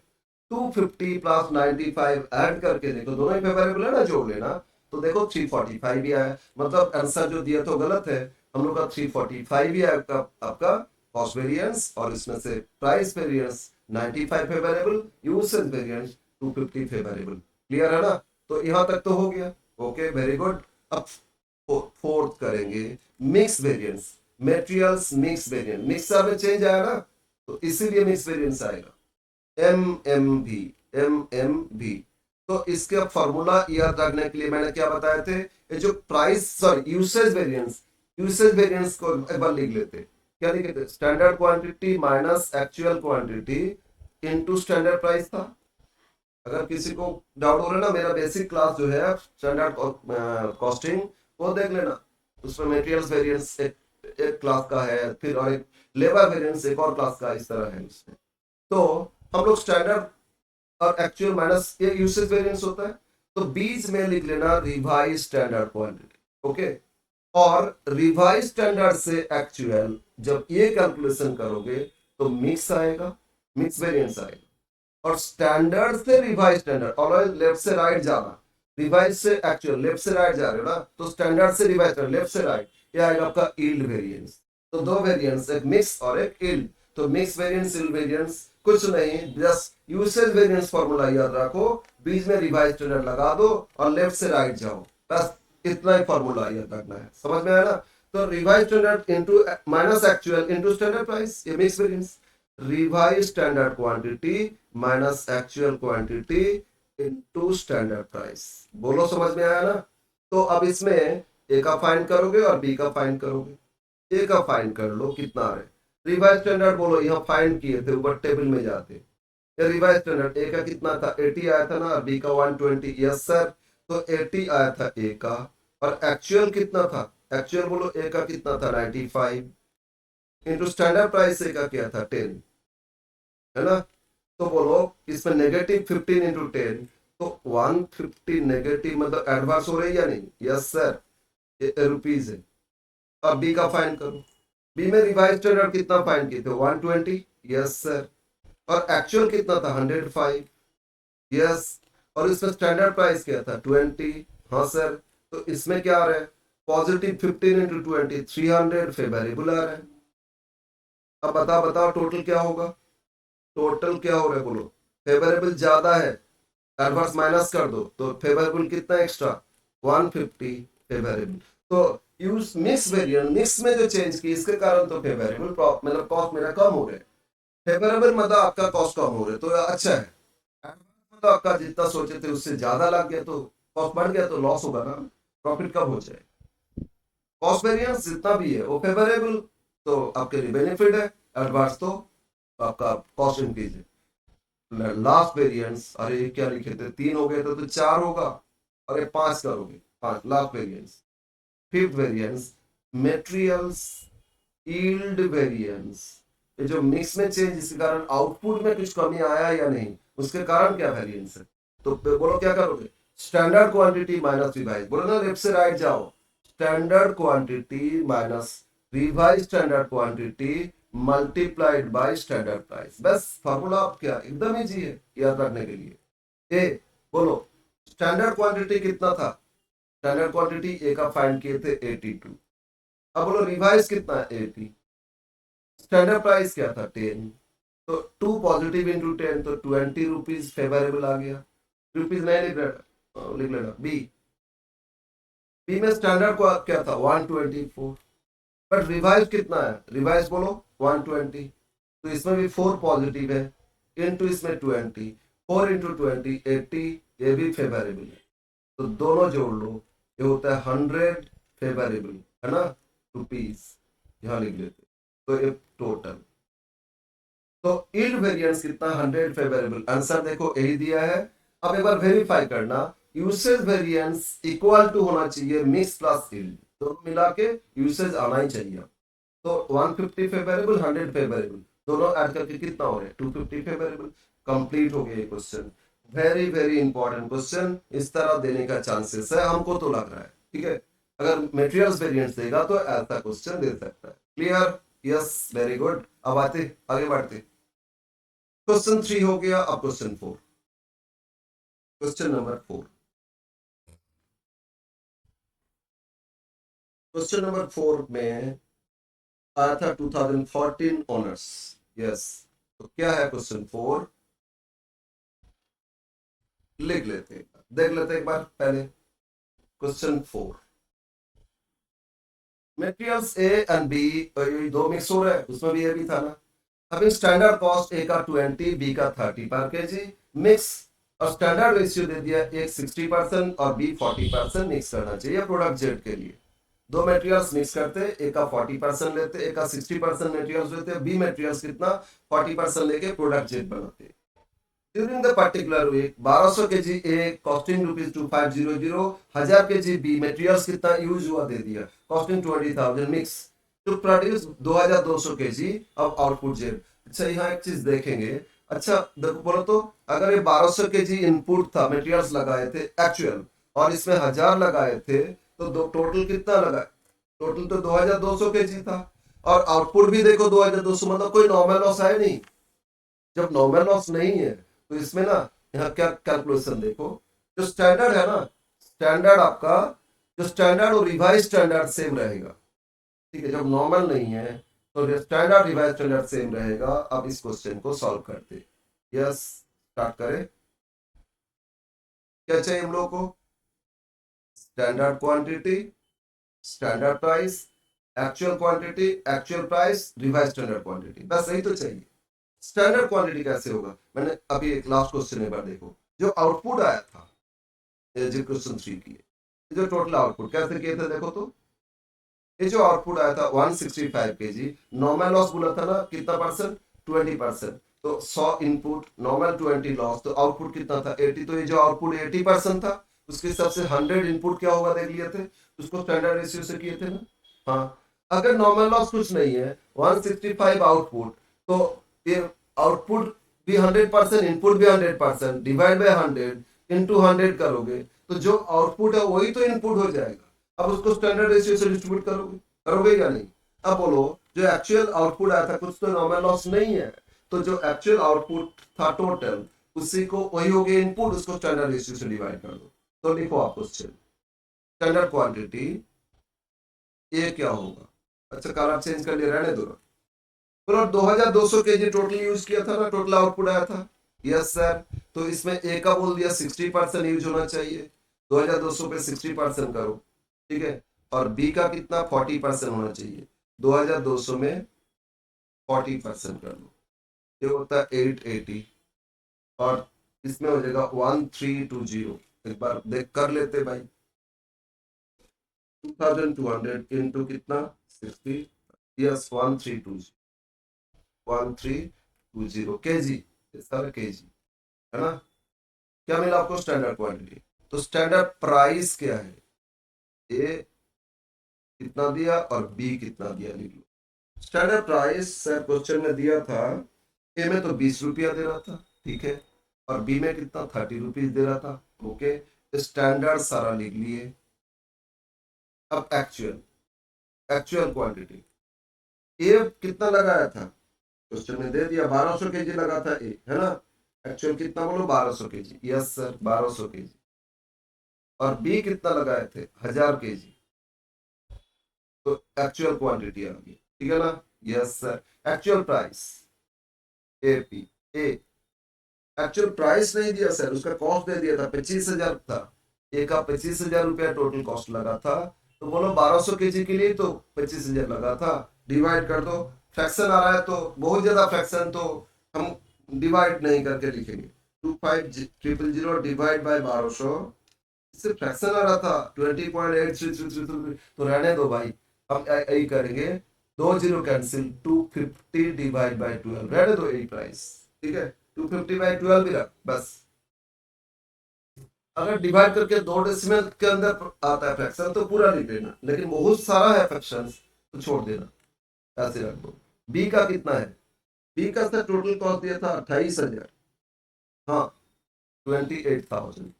250 प्लस 95 ऐड करके देखो, दोनों ही फेवरेबल है ना, जोड़ लेना। तो देखो 345 भी आया, मतलब आंसर जो दिया तो गलत है। हम लोग का 345 भी आया आपका कॉस्ट वेरिएंस, और इसमें से price variance 95 favourable, usage variance 250 favourable. Clear है ना? तो यहां तक तो हो गया। Okay, very good. अब फोर्थ करेंगे mix variance, materials mix variant. Mixer में चेंज आया ना, तो इसीलिए मिक्स वेरिएंस आएगा MMV, MMV। तो इसके फॉर्मूला याद रखने के लिए मैंने क्या बताए थे, ये जो price sorry usage variance, usage variance को एक बार लिख लेते। क्या लिखे थे? Standard quantity minus actual quantity into standard price था। अगर किसी को डाउट हो रहा है ना, मेरा बेसिक क्लास जो है स्टैंडर्ड कॉस्टिंग, वो देख लेना। उसमें मटेरियल्स वेरिएंस एक क्लास का है, फिर और एक लेबर वेरिएंस एक और क्लास का, इस तरह है उसमें। तो हम लोग स्टैंडर्ड और एक्चुअल माइनस ये यूसेज वेरिएंस होता है, तो बीच में लिख लेना रिवाइज स्टैंडर्ड क्वांटिटी। ओके, और रिवाइज स्टैंडर्ड से एक्चुअल जब ये कैलकुलेशन करोगे तो मिक्स आएगा, मिक्स वेरिएंस आएगा। और स्टैंडर्ड से रिवाइज स्टैंडर्ड, ऑलवेज लेफ्ट से राइट जाना, रिवाइज से एक्चुअल लेफ्ट से राइट जा रहे हो ना, तो स्टैंडर्ड से रिवाइज स्टैंडर्ड लेफ्ट से राइट, ये आएगा आपका यील्ड वेरिएंस। तो दो वेरिएंस, एक मिक्स और एक यील्ड। तो मिक्स वेरिएंस यील्ड वेरिएंस कुछ नहीं, जस्ट यूसेज वेरिएंस फॉर्मूला याद रखो, बीच में रिवाइज स्टैंडर्ड लगा दो और लेफ्ट से राइट जाओ, बस इतना ही फॉर्मूला याद रखना है। समझ में आया ना? तो revise standard into minus actual into standard price, ये mix variance. Revise standard quantity minus actual quantity into standard price. बोलो समझ में आया ना? तो अब इसमें ए का फाइंड करोगे और बी का फाइंड करोगे। ए का फाइंड कर लो कितना आ रहा है, रिवाइज स्टैंडर्ड बोलो, यहाँ फाइंड किए थे ऊपर टेबल में जाते। रिवाइज स्टैंडर्ड ए का कितना था 80 आया था ना, बी का 120, यस सर। तो 80 आया था ए का, और एक्चुअल कितना था, एक्चुअल बोलो ए का कितना था 95, इंटू स्टैंडर्ड प्राइस ए का क्या था 10, है ना? तो बोलो इसमें नेगेटिव 15 इंटू 10, तो 150 नेगेटिव, मतलब एडवांस हो रही है या नहीं? यस सर, रुपीज है। अब बी का फाइंड करो। बी में रिवाइज स्टैंडर्ड कितना फाइंड किए थे 120, यस सर। और एक्चुअल कितना था 105, यस। और इसमें स्टैंडर्ड प्राइस क्या था 20, हाँ सर। तो इसमें क्या आ रहा है पॉजिटिव 15 इंटू 20, 300 फेवरेबल आ रहा है। अब बताओ बताओ टोटल क्या होगा, टोटल क्या हो रहा है बोलो? फेवरेबल ज्यादा है, एडवर्स माइनस कर दो, तो फेवरेबल कितना एक्स्ट्रा 150 फेवरेबल। तो यूज मिक्स वेरिएंट, मिक्स में जो चेंज की इसके कारण तो फेवरेबल, मतलब कॉस्ट मेरा कम हो रहा है। फेवरेबल मतलब आपका कॉस्ट कम हो रहा है तो अच्छा है। मतलब आपका जितना सोचे थे उससे ज्यादा लग गया तो कॉस्ट बढ़ गया, तो लॉस होगा ना, प्रॉफिट कम हो जाए। कॉस्ट वेरिएंस जितना भी है वो फेवरेबल, तो आपके लिए बेनिफिट है, एडवर्स तो आपका कॉस्ट इंक्रीज है। लास्ट वेरिएंस, अरे क्या लिखे थे, 3 हो गए तो 4 होगा, अरे 5 करोगे, 5 last variance. Fifth variance materials yield variance, ये जो मिक्स में चेंज, इसके कारण आउटपुट में कुछ कमी आया या नहीं, उसके कारण क्या वेरिएंस है। तो बोलो क्या करोगे, स्टैंडर्ड क्वांटिटी माइनस रिवाइज, बोलो ना लेफ्ट से राइट जाओ, standard quantity minus revise standard quantity multiplied by standard price. बस फॉर्मूला आप क्या एकदम इजी है याद रखने के लिए। ए बोलो स्टैंडर्ड क्वांटिटी कितना था, स्टैंडर्ड क्वांटिटी ए का फाइंड किए थे 82, अब बोलो रिवाइज कितना है 80, स्टैंडर्ड प्राइस क्या था 10, तो 2 पॉजिटिव इंटू 10 तो 20 रुपीज फेवरेबल आ गया। रुपीज नहीं लिख लेना, लिख लेना बी, बी में स्टैंडर्ड को क्या था 124, बट रिवाइज कितना है, रिवाइज बोलो 120, तो इसमें भी 4 पॉजिटिव है, इंटू इसमें 20, 4 इंटू 20 80, ये भी फेवरेबल है, तो दोनों जोड़ लो, ये होता है 100 फेवरेबल, है ना, रुपीज यहाँ लिख लेते, तो ये टोटल, तो यील्ड वेरिएंस कितना 100 फेवरेबल, आंसर देखो यही दिया है। अब एक बार वेरीफाई करना, यूसेज वेरिएंस इक्वल टू होना चाहिए मिक्स प्लस यील्ड, दोनों मिला के यूसेज आना ही चाहिए। तो 150 फेवरेबल 100 फेवरेबल दोनों ऐड करके कितना हो रहा है 250 फेवरेबल। कंप्लीट हो गया ये question, very very important question, इस तरह देने का चांसेस है, हमको तो लग रहा है, ठीक है, अगर मटेरियल्स वेरिएंट्स देगा तो ऐसा क्वेश्चन दे सकता है। Clear, yes very good. अब आते आगे बढ़ते, क्वेश्चन 3 हो गया, अब question 4, question number 4, question number 4 में आया था 2014 ऑनर्स, यस, तो क्या है क्वेश्चन 4, लिख लेते, देख लेते एक बार पहले question 4, materials A and B, दो मिक्स हो रहे हैं, उसमें भी ए भी था ना। अभी स्टैंडर्ड कॉस्ट ए का 20 बी का 30 पर केजी मिक्स, और स्टैंडर्ड रेशियो दे दिया, एक 60% और बी 40% मिक्स करना चाहिए प्रोडक्ट जेड के लिए। दो मटेरियल्स मिक्स करते, एक का 40% लेते, एक का 60% मटेरियल्स लेते, बी मटेरियल्स कितना 40% लेके प्रोडक्ट जेड बनाते। ड्यूरिंग द पर्टिकुलर वीक 1200 के जी ए कॉस्टिंग रुपीज 2500, 1000 के जी बी मटेरियल्स कितना यूज हुआ दे दिया, कॉस्टिंग 20,000 मिक्स टू प्रोड्यूस 2200 के जी ऑफ आउटपुट जेड। अच्छा यहाँ एक चीज देखेंगे, अच्छा देखो बोलो तो, अगर ये 1200 के जी इनपुट था, मटेरियल्स लगाए थे एक्चुअल, और इसमें 1000 लगाए थे, तो टोटल कितना लगा, टोटल तो 2200 के जी था, और आउटपुट भी देखो 2200, मतलब कोई नॉर्मल लॉस है नहीं। जब नॉर्मल लॉस नहीं है तो इसमें ना, यहाँ क्या कैलकुलेशन देखो, जो स्टैंडर्ड है ना, स्टैंडर्ड आपका, जो स्टैंडर्ड और रिवाइज स्टैंडर्ड सेम रहेगा, ठीक है, जब नॉर्मल नहीं है तो स्टैंडर्ड रिवाइज स्टैंडर्ड सेम रहेगा। अब इस क्वेश्चन को सॉल्व करते, यस स्टार्ट करें, क्या चाहिए हम लोग को, standard quantity, standard price, actual quantity, actual price, revise standard quantity, बस यही तो चाहिए। स्टैंडर्ड क्वांटिटी कैसे होगा, मैंने अभी एक लास्ट क्वेश्चन एक बार देखो, जो आउटपुट आया था जो क्वेश्चन 3 की, जो टोटल आउटपुट कैसे किए थे देखो, तो ये जो आउटपुट आया था 165 केजी, नॉर्मल लॉस बोला था ना कितना परसेंट, 20%, तो 100 इनपुट नॉर्मल 20 लॉस, तो आउटपुट कितना था 80, तो ये जो आउटपुट 80% था, उसके हिसाब से 100 इनपुट क्या होगा देख लिए थे, उसको स्टैंडर्ड रेशियो से किए थे ना। हाँ, अगर नॉर्मल लॉस कुछ नहीं है 165 आउटपुट, तो ये आउटपुट भी 100%, इनपुट भी 100%, डिवाइड बाय 100 इंटू 100 करोगे, तो जो आउटपुट है वही तो इनपुट हो जाएगा। अब उसको स्टैंडर्ड रेशियो से डिस्ट्रीब्यूट करोगे, करोगे या नहीं। अब बोलो जो एक्चुअल आउटपुट आया था, कुछ तो नॉर्मल लॉस नहीं है, तो जो एक्चुअल आउटपुट था टोटल, उसी को वही हो गया इनपुट, उसको स्टैंडर्ड रेशियो से डिवाइड कर दो, तो लिखो आप क्वेश्चन, स्टैंडर्ड क्वांटिटी ये क्या होगा, अच्छा कलर चेंज कर लिया, रहने दो ना, बोलो 2200 केजी टोटल यूज किया था ना, टोटल आउटपुट आया था, यस सर, तो इसमें ए का बोल दिया 60% यूज होना चाहिए, 2200 पे 60% करो, ठीक है, और बी का कितना 40% होना चाहिए, 2200 में 40% कर लो, ये होता है 880, और इसमें हो जाएगा 1320, एक बार देख कर लेते भाई, 2200 इंटू कितना 60, यस 1320, 1320, 20 केजी, ये सारा केजी है ना। क्या मिला आपको? Standard quantity. तो स्टैंडर्ड प्राइस क्या है? ए कितना दिया और बी कितना दिया, लिख लो। स्टैंडर्ड प्राइस सर क्वेश्चन में दिया था, ए में तो 20 रुपया दे रहा था, ठीक है, और बी में कितना 30 रुपीज दे रहा था। ओके, स्टैंडर्ड सारा लिख लिए। अब एक्चुअल, एक्चुअल क्वांटिटी ए कितना लगाया था, क्वेश्चन में दे दिया 1200 केजी लगा था ए, है ना। एक्चुअल कितना बोलो? 1200 केजी। Yes sir, 1200 KG. और बी कितना लगाए थे? 1000 केजी। तो एक्चुअल क्वांटिटी आ गई, ठीक है ना। Yes sir. Actual price A P A, actual price नहीं दिया सर, उसका कॉस्ट दे दिया था, 25,000 था। ए का 25,000 रुपया टोटल कॉस्ट लगा था। तो बोलो 1200 केजी के लिए तो 25,000 लगा था। डिवाइड कर दो, फ्रैक्शन आ रहा है तो बहुत ज्यादा फ्रैक्शन तो हम डिवाइड नहीं करके लिखेंगे। 25,000 डिवाइड बाय 1200, इससे फ्रैक्शन आ रहा था 20.8333, तो रहने दो भाई, हम यही करेंगे। 2 जीरो कैंसिल, 250 डिवाइड बाय 12, रहने दो यही प्राइस, ठीक है। 250/12 भी रख बस। अगर डिवाइड करके 2 डेसिमल के अंदर आता है फ्रैक्शन तो पूरा लिख लेना, लेकिन बहुत सारा है फ्रैक्शन तो छोड़ देना, ऐसे रख दो। बी का कितना है? बी का सर टोटल कॉस्ट दिया था 28,000, हाँ 28,000।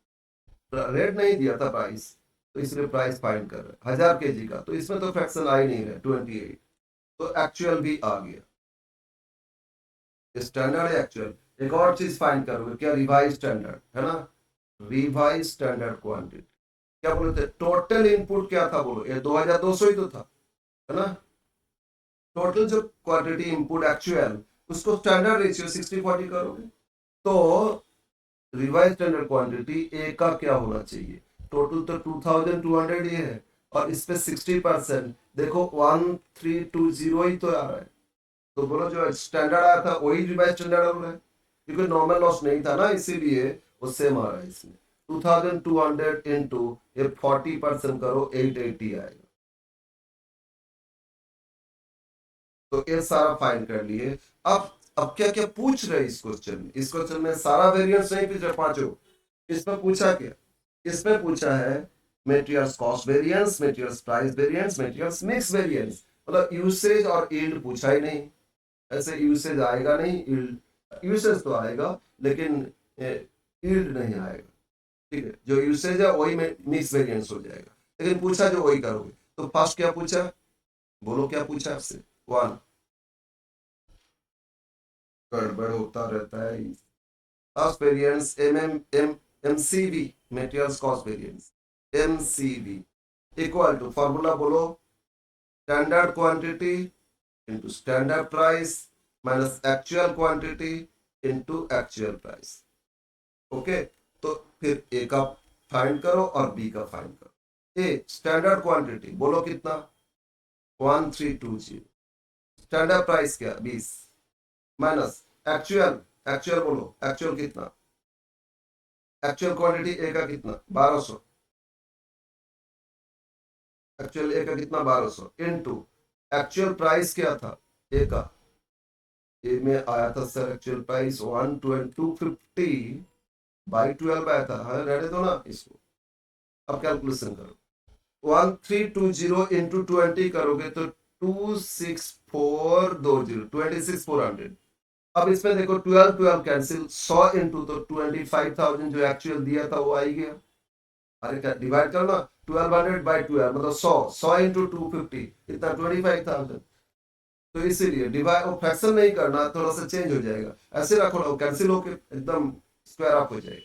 रेट नहीं दिया था प्राइस, तो इसलिए प्राइस फाइंड कर रहे हैं 1000 केजी का, तो इसमें तो फ्रैक्शन आ ही नहीं रहा 28, तो एक्चुअल भी आ गया। स्टैंडर्ड है एक्चुअल। एक और चीज फाइंड करोगे क्या? रिवाइज स्टैंडर्ड, है ना। रिवाइज स्टैंडर्ड क्वांटिटी क्या बोले थे? टोटल इनपुट क्या था बोलो? ये 2200 ही तो था, है ना। टोटल जो क्वांटिटी इनपुट एक्चुअल, उसको स्टैंडर्ड रेशियो 60/40 करोगे तो रिवाइज स्टैंडर्ड क्वांटिटी ए का क्या होना चाहिए? टोटल तो 2200 ही है, और इस पे 60%, देखो 1320 ही तो आ रहा है। तो बोलो जो स्टैंडर्ड आया था वही रिवाइज स्टैंडर्ड हो रहा है, क्योंकि नॉर्मल लॉस नहीं था ना, इसीलिए वो सेम आ रहा है इसमें। 2200 इंटू ये 40% करो, 880 आएगा। तो ये सारा फाइंड कर लिए। अब क्या क्या पूछ रहे इस क्वेश्चन में? इस क्वेश्चन में सारा वेरिएंस नहीं पूछ रहे पांचों। इसमें पूछा क्या? इसमें पूछा है materials cost variance, materials price variance, materials mix variance. मतलब यूसेज और यील्ड पूछा ही नहीं। ऐसे यूसेज आएगा नहीं, यील्ड यूसेज तो आएगा लेकिन यील्ड नहीं आएगा, ठीक है। जो यूसेज है वही में मिक्स वेरिएंस हो जाएगा, लेकिन पूछा जो वही करोगे। तो फर्स्ट क्या पूछा, बोलो क्या पूछा आपसे? वन, गड़बड़ होता रहता है। Cost variance M M M MCV, materials cost variance, MCV equal to formula बोलो, standard quantity into standard price minus actual quantity into actual price. Okay, तो फिर ए का फाइंड करो और बी का फाइंड करो। ए स्टैंडर्ड क्वांटिटी बोलो कितना? 1320। स्टैंडर्ड प्राइस क्या? 20 माइनस एक्चुअल, एक्चुअल बोलो एक्चुअल कितना? एक्चुअल क्वांटिटी ए का कितना? 1200। एक्चुअल ए का कितना? 1200 इनटू एक्चुअल प्राइस क्या था ए का? ए में आया था सर एक्चुअल प्राइस 120/12 आया था, हाँ रहने दो ना इसको। अब कैलकुलेशन करो, 1320 इंटू 20 करोगे तो 26420, 26,400। अब इसमें देखो 12 कैंसिल, 100 इंटू तो 25,000 जो एक्चुअल दिया था वो आई गया। अरे क्या डिवाइड करो ना, 1200/12 मतलब 100 इंटू 250 इतना 25,000। तो इसीलिए डिवाइड और फ्रैक्शन नहीं करना, थोड़ा सा चेंज हो जाएगा, ऐसे रखो ना, कैंसिल होके एकदम स्क्वायर अप हो जाएगा।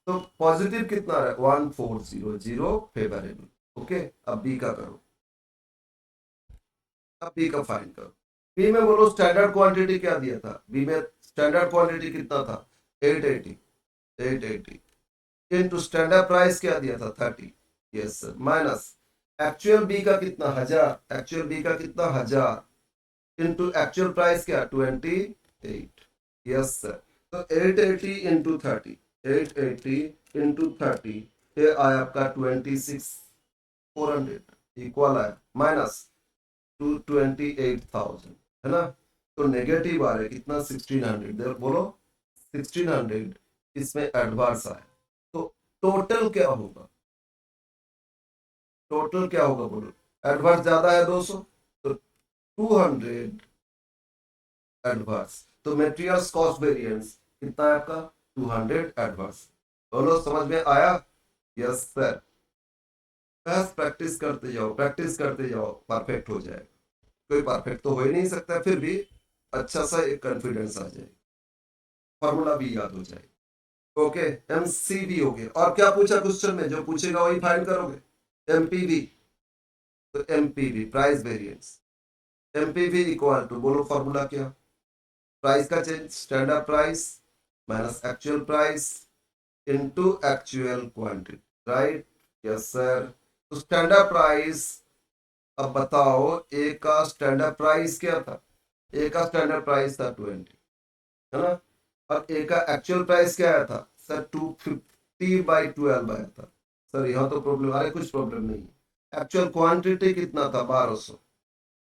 तो पॉजिटिव कितना है? 1400 फेवरेबल। ओके, अब बी का करो, अब बी का फाइंड करो। बी में बोलो स्टैंडर्ड क्वांटिटी क्या दिया था? बी में स्टैंडर्ड क्वांटिटी कितना था? 880, 880 इनटू स्टैंडर्ड प्राइस क्या दिया था? 30। Yes sir, minus actual B का कितना? 1000। एक्चुअल बी का कितना? 1000 इनटू एक्चुअल प्राइस क्या? 28। Yes sir. तो 880 इंटू 30, 880 इंटू 30, ये आया आपका 26,400 इक्वल है माइनस 228,000, है ना। तो नेगेटिव आ रहा है कितना 1600, बोलो 1600 इसमें एडवांस आया, तो टोटल क्या होगा, टोटल क्या होगा बोलो, एडवांस ज्यादा है 200, तो 200 एडवांस, तो मेटेरियल्स कॉस्ट वेरिएंस कितना है आपका 200 एडवांस। बोलो समझ में आया? Yes sir. बस प्रैक्टिस करते जाओ, प्रैक्टिस करते जाओ, परफेक्ट हो जाएगा। कोई परफेक्ट तो हो ही नहीं सकता, फिर भी अच्छा सा एक कॉन्फिडेंस आ जाए, फॉर्मूला भी याद हो जाए। ओके, एमसीवी हो गया। और क्या पूछा क्वेश्चन में, जो पूछेगा वही फाइंड करोगे। एमपीवी, तो MPV price variance, MPV equal to, बोलो फॉर्मूला क्या, प्राइस का change, standard price minus actual price into actual quantity, right? Yes sir. तो स्टैंडर्ड प्राइस, अब बताओ ए का स्टैंडर्ड प्राइस क्या था, ए का स्टैंडर्ड प्राइस था 20, है ना? और ए का एक्चुअल प्राइस क्या आया था सर, 250/12 आया था। सर यहाँ तो प्रॉब्लम, अरे कुछ प्रॉब्लम नहीं है। एक्चुअल क्वांटिटी कितना था 1200,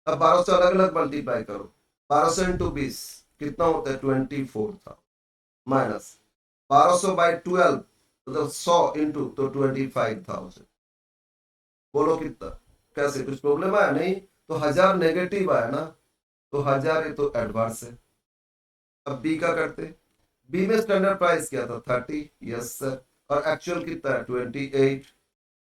अब 1200 अलग अलग मल्टीप्लाई करो, 1200 इंटू 20 कितना होता है 24 था, माइनस 1200/12 मतलब 100 इंटू तो 25,000, बोलो कितना, कैसे, कुछ प्रॉब्लम आया नहीं? तो 1000 नेगेटिव आया ना, तो 1000 ये तो एडवांस है। अब बी का करते, बी में स्टैंडर्ड प्राइस क्या था 30, यस सर, और एक्चुअल कितना है 28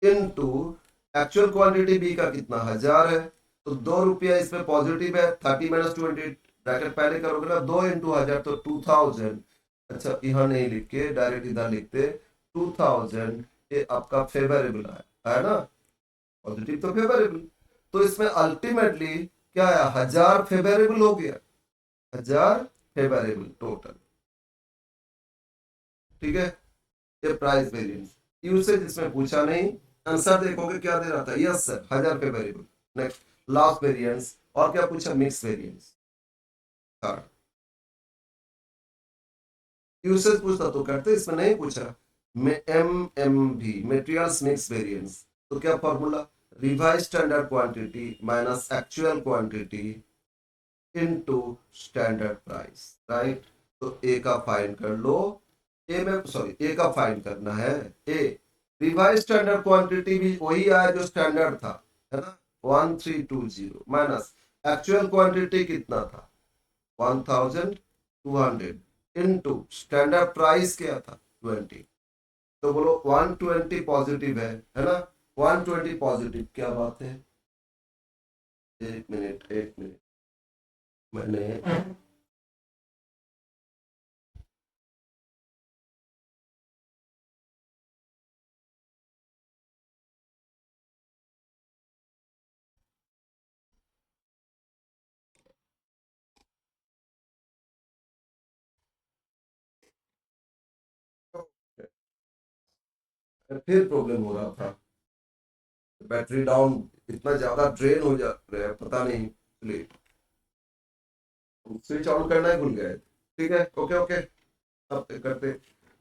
इनटू एक्चुअल क्वांटिटी बी का कितना 1000 है, तो 2 रुपया इसमें पॉजिटिव है, 30 माइनस 28 ब्रैकेट पहले करोगे ना, 2 इंटू 1000 तो 2000। अच्छा यहाँ नहीं लिख के डायरेक्ट इधर लिखते 2000, ये आपका फेवरेबल है ना, पॉजिटिव तो फेवरेबल, तो इसमें अल्टीमेटली क्या है, 1000 फेवरेबल हो गया, 1000 फेवरेबल टोटल, ठीक है? ये प्राइस वेरिएंस, यूसेज इसमें पूछा नहीं, आंसर देखोगे क्या दे रहा था, यस सर 1000 पे वेरिएबल। नेक्स्ट, लास्ट वेरिएंस, और क्या पूछा, मिक्स वेरिएंस, थर्ड यूसेज पूछता तो करते, इसमें नहीं पूछा। में एम एम भी मेटेरियल्स मिक्स वेरिएंस, तो क्या formula, revise standard quantity minus actual quantity into standard price, right? तो ए का फाइंड कर लो, ए में सॉरी ए का फाइंड करना है, ए रिवाइज स्टैंडर्ड क्वांटिटी भी वही आया जो स्टैंडर्ड था, है ना, 1320 माइनस एक्चुअल क्वांटिटी कितना था 1200 इनटू स्टैंडर्ड प्राइस क्या था 20, तो बोलो 120 पॉजिटिव है ना, 120 पॉजिटिव, क्या बात है, एक मिनट एक मिनट, मैंने फिर प्रॉब्लम हो रहा था, बैटरी डाउन, इतना ज्यादा ड्रेन हो जा रहा है पता नहीं, इसलिए स्विच ऑन करना ही भूल गए। ठीक है, ओके ओके, अब करते,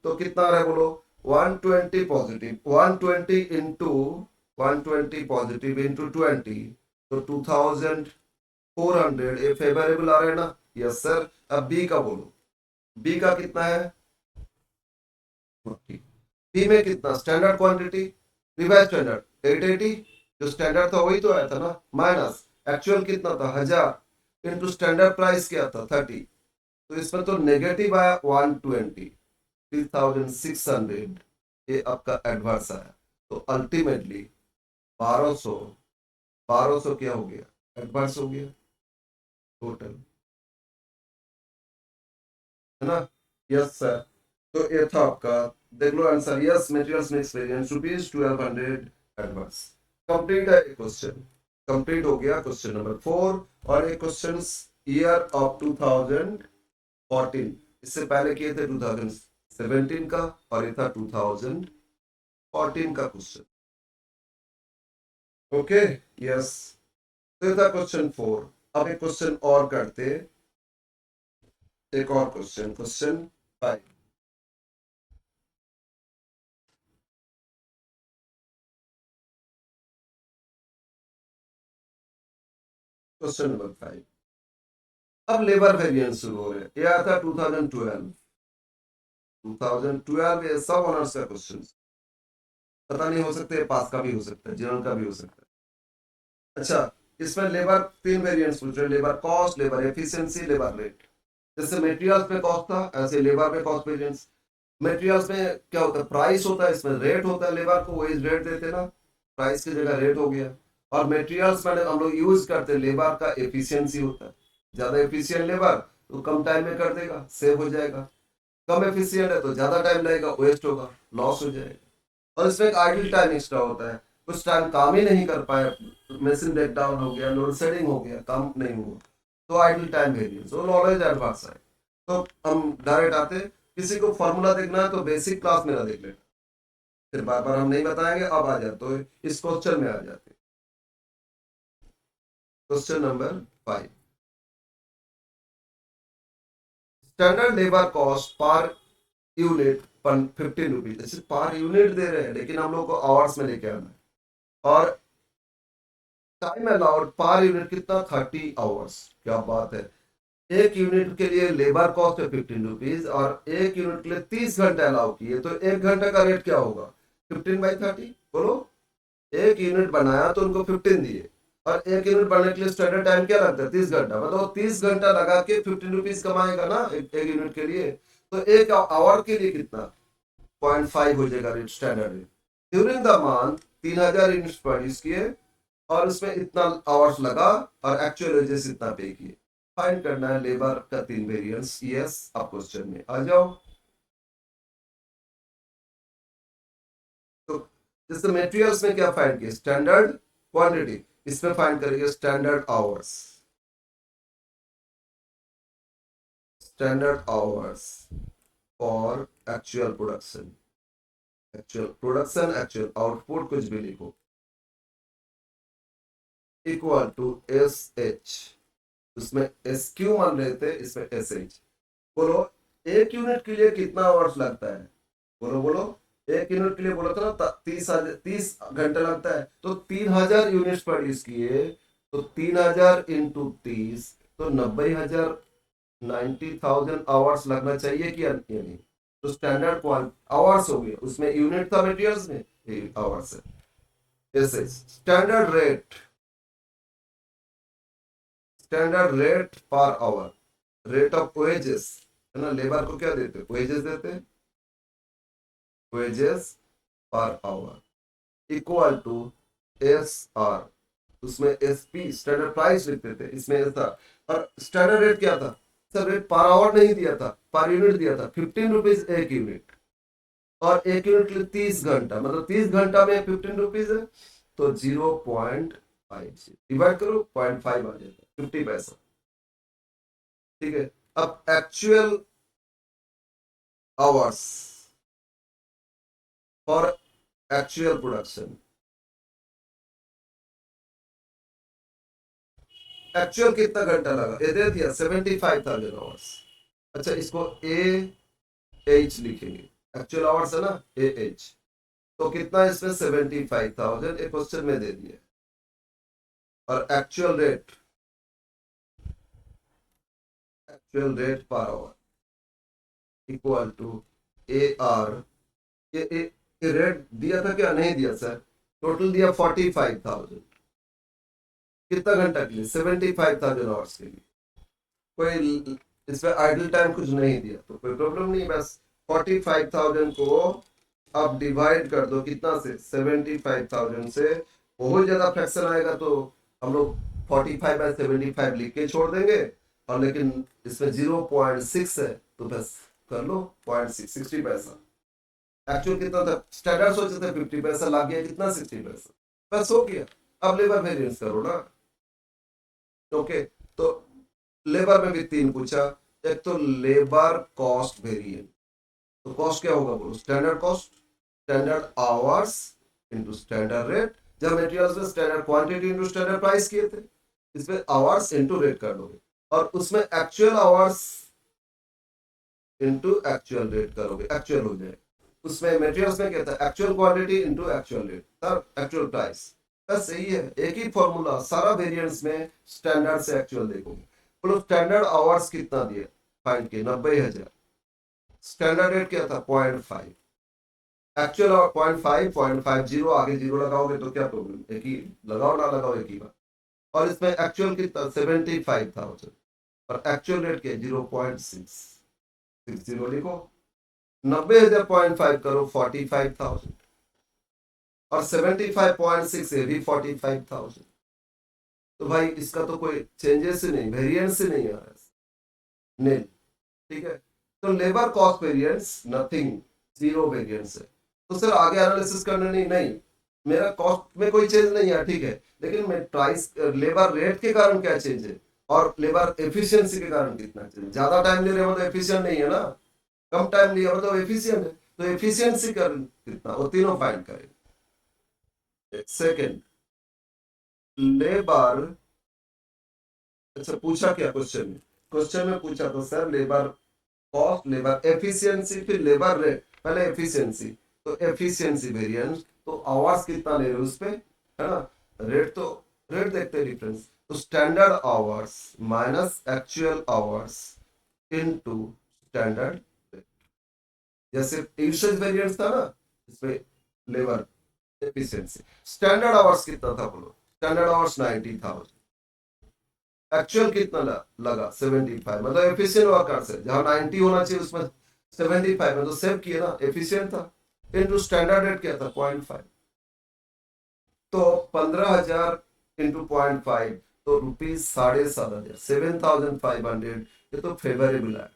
तो कितना आ रहा है बोलो, 120 पॉजिटिव, 120 इंटू 120 पॉजिटिव इंटू 20, तो 2400, ये फेवरेबल आ रहा है ना, यस सर। अब बी का बोलो, बी का कितना है, बी में कितना स्टैंडर्ड क्वांटिटी, रिवाइज स्टैंडर्ड 880, जो स्टैंडर्ड था वही तो आया था ना, माइनस एक्चुअल कितना था 1000 इंटू स्टैंडर्ड प्राइस क्या था 30, तो इसमें तो नेगेटिव आया 120, 3600, ये आपका एडवांस आया, तो अल्टीमेटली 1200, 1200 क्या हो गया, एडवांस हो गया टोटल, है ना? Yes sir. तो ये था आपका, देख लो answer, yes materials mix variance rupees 1200 advance. Complete है क्वेश्चन, कंप्लीट हो गया क्वेश्चन नंबर 4। और ये क्वेश्चन ईयर ऑफ 2014, इससे पहले किए थे 2017 का, और ये था 2014 का क्वेश्चन। Okay, yes. तो ये था क्वेश्चन 4। अब एक क्वेश्चन और करते, एक और क्वेश्चन, क्वेश्चन 5, क्वेश्चन नंबर 5, अब लेबर वेरिएंस शुरू हो रहे हैं। ये आया था 2012 ये सब ऑनर्स का क्वेश्चन, पता नहीं, हो सकते हैं पास का भी हो सकता है, जनरल का भी हो सकता है। अच्छा, इसमें लेबर तीन वेरिएंट्स पूछ रहे हैं, labour cost, labour efficiency, labour rate. जैसे मटेरियल्स में कॉस्ट था, ऐसे लेबर में कॉस्ट वेरिएंस। मटेरियल्स में क्या होता है, प्राइस होता है, इसमें रेट होता है, लेबर को वही रेट देते ना, प्राइस की जगह रेट हो गया। और मटेरियल्स में हम लोग यूज करते हैं, लेबर का एफिशिएंसी होता है, ज्यादा एफिशिएंट लेबर तो कम टाइम में कर देगा, सेव हो जाएगा। कम एफिशिएंट है तो ज्यादा टाइम लगेगा, वेस्ट होगा, लॉस हो जाएगा। और इसमें एक आइडल टाइम एक्स्ट्रा होता है, कुछ टाइम काम ही नहीं कर पाए, मशीन ब्रेक डाउन हो गया, लोड शेडिंग हो गया, काम नहीं हुआ, तो आइडल टाइम वेरिएंस, वो नॉलेज एडवांस है। तो हम डायरेक्ट आते, किसी को फॉर्मूला देखना है तो बेसिक क्लास मेरा देख लेना, फिर बार बार हम नहीं बताएंगे, अब आ जाए तो इस क्वेश्चन में आ जाते। Question number 5, standard labour cost per unit 15 rupees. जैसे पर यूनिट दे रहे हैं, लेकिन हम लोग को आवर्स में लेके आना है। और टाइम अलाउड पर यूनिट कितना, 30 आवर्स। क्या बात है, एक यूनिट के लिए लेबर कॉस्ट है 15 रुपीज, और एक यूनिट के लिए 30 घंटे अलाउ किए, तो एक घंटे का रेट क्या होगा, 15/30। बोलो, एक यूनिट बनाया तो उनको 15 दिए, और एक यूनिट बनने के लिए स्टैंडर्ड टाइम क्या लगता है, 30 घंटा, मतलब 30 घंटा लगा के 15 रुपीज कमाएगा ना एक यूनिट के लिए। तो एक आवर के लिए कितना, 0.5 हो जाएगा rate, standard rate. During the month 3000 units produce किए, और उसमें इतना आवर्स लगा, और एक्चुअल वेजेस इतना पे किए। फाइंड करना है लेबर का तीन वेरिएंस। यस, आप क्वेश्चन में आ जाओ। तो जैसे मटेरियल्स में क्या फाइंड किया, स्टैंडर्ड क्वांटिटी, इसमें फाइंड करेंगे standard hours, standard hours for actual production, actual production, actual output, कुछ भी लिखो, इक्वल टू एस एच। उसमें एस क्यू मान रहे थे, इसमें एस एच। बोलो, एक यूनिट के लिए कितना आवर्स लगता है, बोलो बोलो। एक यूनिट के लिए बोला था ना, 30 घंटे लगता है, तो 3000 यूनिट्स प्रोड्यूस किए, तो 3000 × 30, तो 90,000, 90,000 आवर्स लगना चाहिए कि नहीं। तो स्टैंडर्ड क्वांट आवर्स हो गया, उसमें यूनिट था मटेरियल्स में, आवर्स है। ऐसे standard rate, standard rate per our, rate of wages, है ना, लेबर को क्या देते, वेजेस देते, wages per hour, equal to S R. उसमें एस पी स्टैंडर्ड प्राइस लिखते थे, इसमें एस आर। और स्टैंडर्ड रेट क्या था सर, रेट पर आवर नहीं दिया था, पर यूनिट दिया था, 15 रुपीज एक यूनिट। और एक यूनिट के लिए 30 घंटा, मतलब 30 घंटा में 15 रुपीज है, तो 0.5 डिवाइड करो, 0.5 आ जाएगा, 50 पैसा। ठीक है, अब actual hours for actual production, actual कितना घंटा लगा, ये दे दिया 75,000 आवर्स। अच्छा, इसको ए एच लिखेंगे, एक्चुअल आवर्स है ना, ए एच। तो कितना इसमें 75,000, एक क्वेश्चन में दे दिया। और actual rate per hour equal to A R. ये रेट दिया था क्या, नहीं दिया सर, टोटल दिया 45,000, कितना घंटा के लिए, 75,000 आवर्स के लिए। कोई इसमें आइडल टाइम कुछ नहीं दिया, तो कोई प्रॉब्लम नहीं, बस 45,000 को आप डिवाइड कर दो कितना से, 75,000 से। बहुत ज्यादा फ्रैक्शन आएगा तो हम लोग 45/75 लिख के छोड़ देंगे, और लेकिन इसमें 0.6 है, तो बस कर लो 0.6, 60 पैसा। एक्चुअल कितना था, स्टैंडर्ड सोचे थे 50 पैसा, ला गया कितना, 60 पैसा, बस हो गया। अब लेबर वेरिएंस करो ना। ओके, तो लेबर में भी तीन पूछा। एक तो लेबर कॉस्ट वेरिएंट, तो कॉस्ट क्या होगा बोलो, standard cost, standard hours into standard rate. जब मटेरियल्स में standard quantity into standard price किए थे, इसमें आवर्स इनटू रेट कर दोगे, और उसमें actual hours into actual rate करोगे, एक्चुअल हो जाए। उसमें मटेरियल्स में क्या था, actual quantity into actual rate, तब एक्चुअल प्राइस। बस यही है, एक ही फॉर्मूला सारा वेरिएंट्स में, स्टैंडर्ड से एक्चुअल देखोगे। बोलो स्टैंडर्ड आवर्स कितना दिया, फाइंड किए 90,000। स्टैंडर्ड रेट क्या था 0.5, एक्चुअल 0.5, 0.50, आगे जीरो लगाओगे तो क्या प्रॉब्लम, एक ही लगाओ ना लगाओ एक ही बात। और इसमें एक्चुअल कितना 75,000 और एक्चुअल रेट क्या 0.660 लिखो। 90,000 0.5 करो 45,000 और 75.6 ये भी 45,000। तो भाई इसका तो कोई चेंजेस ही नहीं, वेरिएंस ही नहीं आ रहा है, नहीं। ठीक है, तो labour cost variance nothing, zero variance है। तो सर आगे एनालिसिस करना नहीं, नहीं मेरा कॉस्ट में कोई चेंज नहीं है, ठीक है, लेकिन मैं प्राइस लेबर रेट के कारण क्या चेंज है और लेबर एफिशिएंसी के कारण कितना चेंज। ज्यादा टाइम ले रहे हो तो एफिशिएंट नहीं है ना, कम टाइम लिया हो तो एफिशिएंट है। तो एफिशिएंसी कर कितना, वो तीनों फाइंड करें। सेकंड, लेबर, अच्छा पूछा क्या क्वेश्चन में, क्वेश्चन में पूछा तो sir labour cost, labour efficiency, फिर लेबर रेट, पहले एफिशिएंसी, तो एफिशिएंसी वेरिएंस, तो आवर्स कितना ले रहे हो उस पे, है ना। रेट तो रेट देखते हैं डिफरेंस, तो standard hours minus actual hours into standard rate. जैसे यूसेज वेरिएंस था ना, इसमें लेबर एफिशिएंसी, स्टैंडर्ड आवर्स कितना था बोलो, स्टैंडर्ड आवर्स 90,000, एक्चुअल कितना लगा 75, मतलब एफिशिएंट वर्कर्स है, जहां 90 होना चाहिए उसमें 75 में तो सेव किए ना, एफिशिएंट था। इनटू स्टैंडर्ड रेट क्या था 0.5, तो 15,000 इंटू 0.5, तो रुपीज 7,500, 7,500। ये तो फेवरेबल है,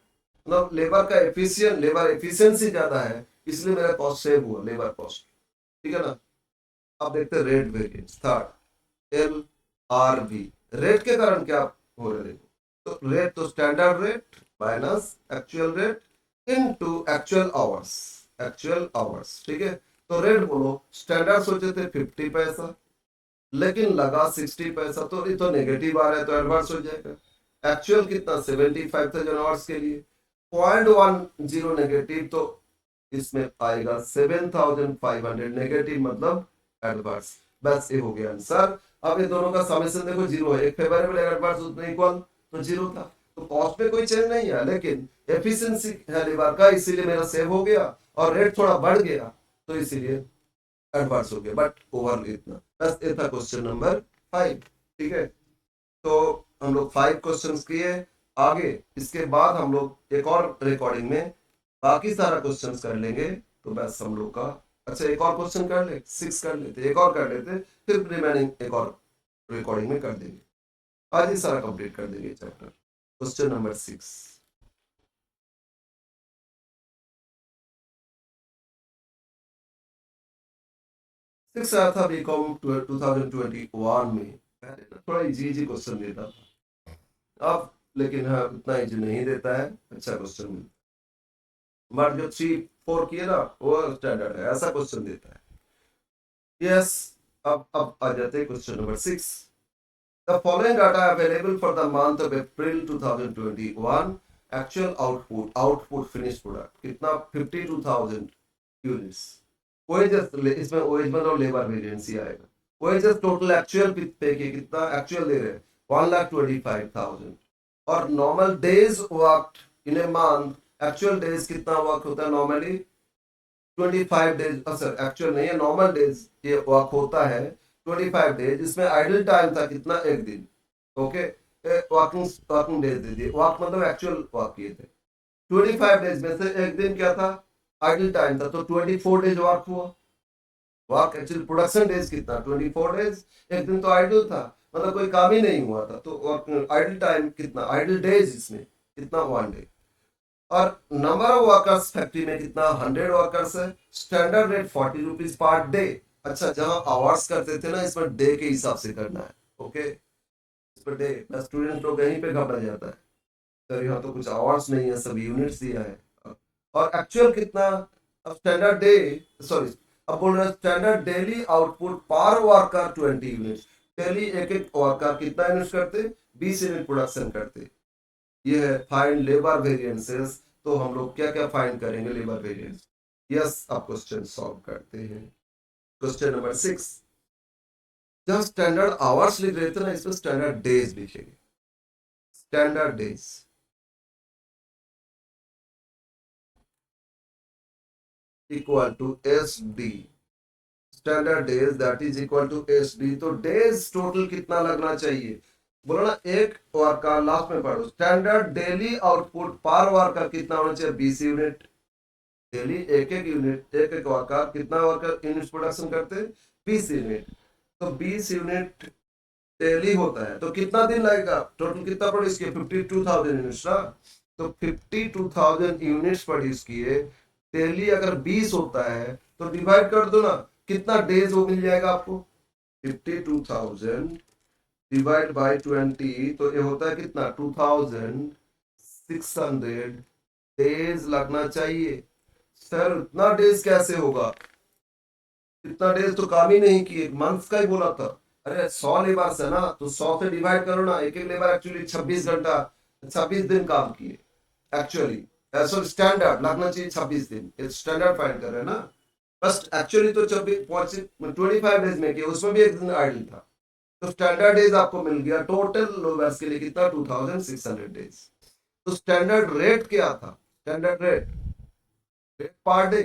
मतलब लेबर का एफिशिएंट, लेबर एफिशिएंसी ज्यादा है, इसलिए मेरा कॉस्ट सेव हुआ, लेबर कॉस्ट। ठीक है ना। अब देखते हैं rate variance, third L R V, rate के कारण क्या हो रहा है देखो, तो रेट तो standard rate minus actual rate into actual hours, actual hours, ठीक है। तो रेट बोलो, स्टैंडर्ड सोचे थे 50 पैसा, लेकिन लगा 60 पैसा, तो ये तो नेगेटिव आ रहा है, तो एडवांस हो जाएगा। एक्चुअल कितना 75,000 आवर्स के लिए, 0.10 नेगेटिव, तो इसमें आएगा 7,500 नेगेटिव, मतलब एडवर्स। बस ये हो गया आंसर। अब ये दोनों का समेशन देखो जीरो है, एक फेवरेबल एक एडवर्स, उतने इक्वल, तो जीरो था। तो कॉस्ट में कोई चेंज नहीं है, लेकिन एफिशिएंसी है लेबर का, इसीलिए मेरा सेव हो गया, और रेट थोड़ा बढ़ गया तो इसीलिए एडवर्स हो गया, बट ओवर इतना। बस ये था क्वेश्चन नंबर 5। ठीक है, तो हम लोग 5 क्वेश्चंस किए। आगे इसके बाद हम लोग एक और रिकॉर्डिंग में बाकी सारा क्वेश्चंस कर लेंगे, तो बस हम लोग का, अच्छा एक और क्वेश्चन कर ले, 6 कर लेते, एक और कर लेते, फिर रिमेनिंग एक और रिकॉर्डिंग में कर देंगे। आज ही सारा कंप्लीट कर देंगे चैप्टर। क्वेश्चन नंबर 6, सिक्स आया था बीकॉम 2021 में, पहले ना थोड़ा इजी इजी क्वेश्चन देता था, अब लेकिन हाँ उतना इजी नहीं देता है, अच्छा क्वेश्चन, बट जो 3 4 किए ना वो स्टैंडर्ड है, ऐसा क्वेश्चन देता है। यस, अब आ जाते हैं question number 6। The following data available for the month of April 2021, actual output finished product कितना 52,000 यूनिट्स। wages, इसमें वेज मतलब लेबर वेरिएंस ही आएगा। wages टोटल एक्चुअल पे के कितना एक्चुअल दे रहे हैं 1,25,000, और normal days worked in a month, actual days कितना वर्क होता है नॉर्मली 25 डेज, सर एक्चुअल नहीं है, नॉर्मल डेज ये वर्क होता है 25 डेज, इसमें आइडल टाइम था कितना, एक दिन। ओके, वर्किंग वर्किंग डेज दे दिए, वर्क मतलब एक्चुअल वर्क किए थे 25 डेज में से एक दिन क्या था, आइडल टाइम था, तो 24 डेज वर्क हुआ। वर्क एक्चुअल प्रोडक्शन डेज कितना 24 डेज, एक दिन तो आइडल था, मतलब कोई काम ही नहीं हुआ था, तो आइडल टाइम कितना, आइडल डेज इसमें कितना 1 डे। और नंबर ऑफ वर्कर्स फैक्ट्री में कितना 100 वर्कर्स है, standard rate 40 rupees per day. अच्छा, जहां आवर्स करते थे ना, इसमें डे के हिसाब से करना है। ओके, इस पर डे, स्टूडेंट लोग यहीं पे घबरा जाता है, सर यहाँ तो कुछ आवर्स नहीं है, सब यूनिट्स दिया है। और एक्चुअल कितना, अब स्टैंडर्ड डे, सॉरी, अब बोल रहे हैं स्टैंडर्ड डेली आउटपुट पर वर्कर 20 यूनिट्स, डेली एक एक वर्कर कितना यूनिट करते, 20 यूनिट प्रोडक्शन करते। ये है फाइंड लेबर वेरिएंसेस, तो हम लोग क्या क्या फाइंड करेंगे लेबर वेरिएंस। यस, अब क्वेश्चन सॉल्व करते हैं। क्वेश्चन नंबर 6, जहां स्टैंडर्ड आवर्स लिख रहे थे ना, इसमें स्टैंडर्ड डेज लिखेंगे। Standard days equal to S D, standard days that is equal to S D. तो डेज टोटल कितना लगना चाहिए, बोलो ना, एक वर्क का लास्ट में पढ़ो, स्टैंडर्ड डेली आउटपुट पर वर्क का कितना होना चाहिए, 20 यूनिट। डेली एक एक यूनिट, एक एक वर्कर कितना वर्कर यूनिट प्रोडक्शन करते हैं, 20 यूनिट। तो 20 यूनिट डेली होता है, तो कितना दिन लगेगा, टोटल कितना प्रोड्यूस किए, 52,000 यूनिट्स ना। तो 52,000 यूनिट्स प्रोड्यूस किए, डेली अगर 20 होता है तो डिवाइड कर दो ना, कितना डेज वो मिल जाएगा आपको, 52,000 डिवाइड बाय 20, तो ये होता है कितना, 2,600 डेज लगना चाहिए। सर इतना डेज कैसे होगा, इतना डेज तो काम ही नहीं किए, मंथ का ही बोला था। अरे 100 लेबर है ना, तो 100 से डिवाइड करो ना, एक एक लेबर एक्चुअली 26 घंटा 26 दिन काम किए एक्चुअली। ऐसा स्टैंडर्ड लगना चाहिए 26 दिन, स्टैंडर्ड फाइंड कर रहे हैं ना। बस एक्चुअली तो 25 डेज में किया, उसमें भी एक दिन आइडल था। तो स्टैंडर्ड डेज आपको मिल गया, टोटल लोवर्स के लिए कितना, 2600 डेज। तो स्टैंडर्ड रेट क्या था, standard rate, rate per day,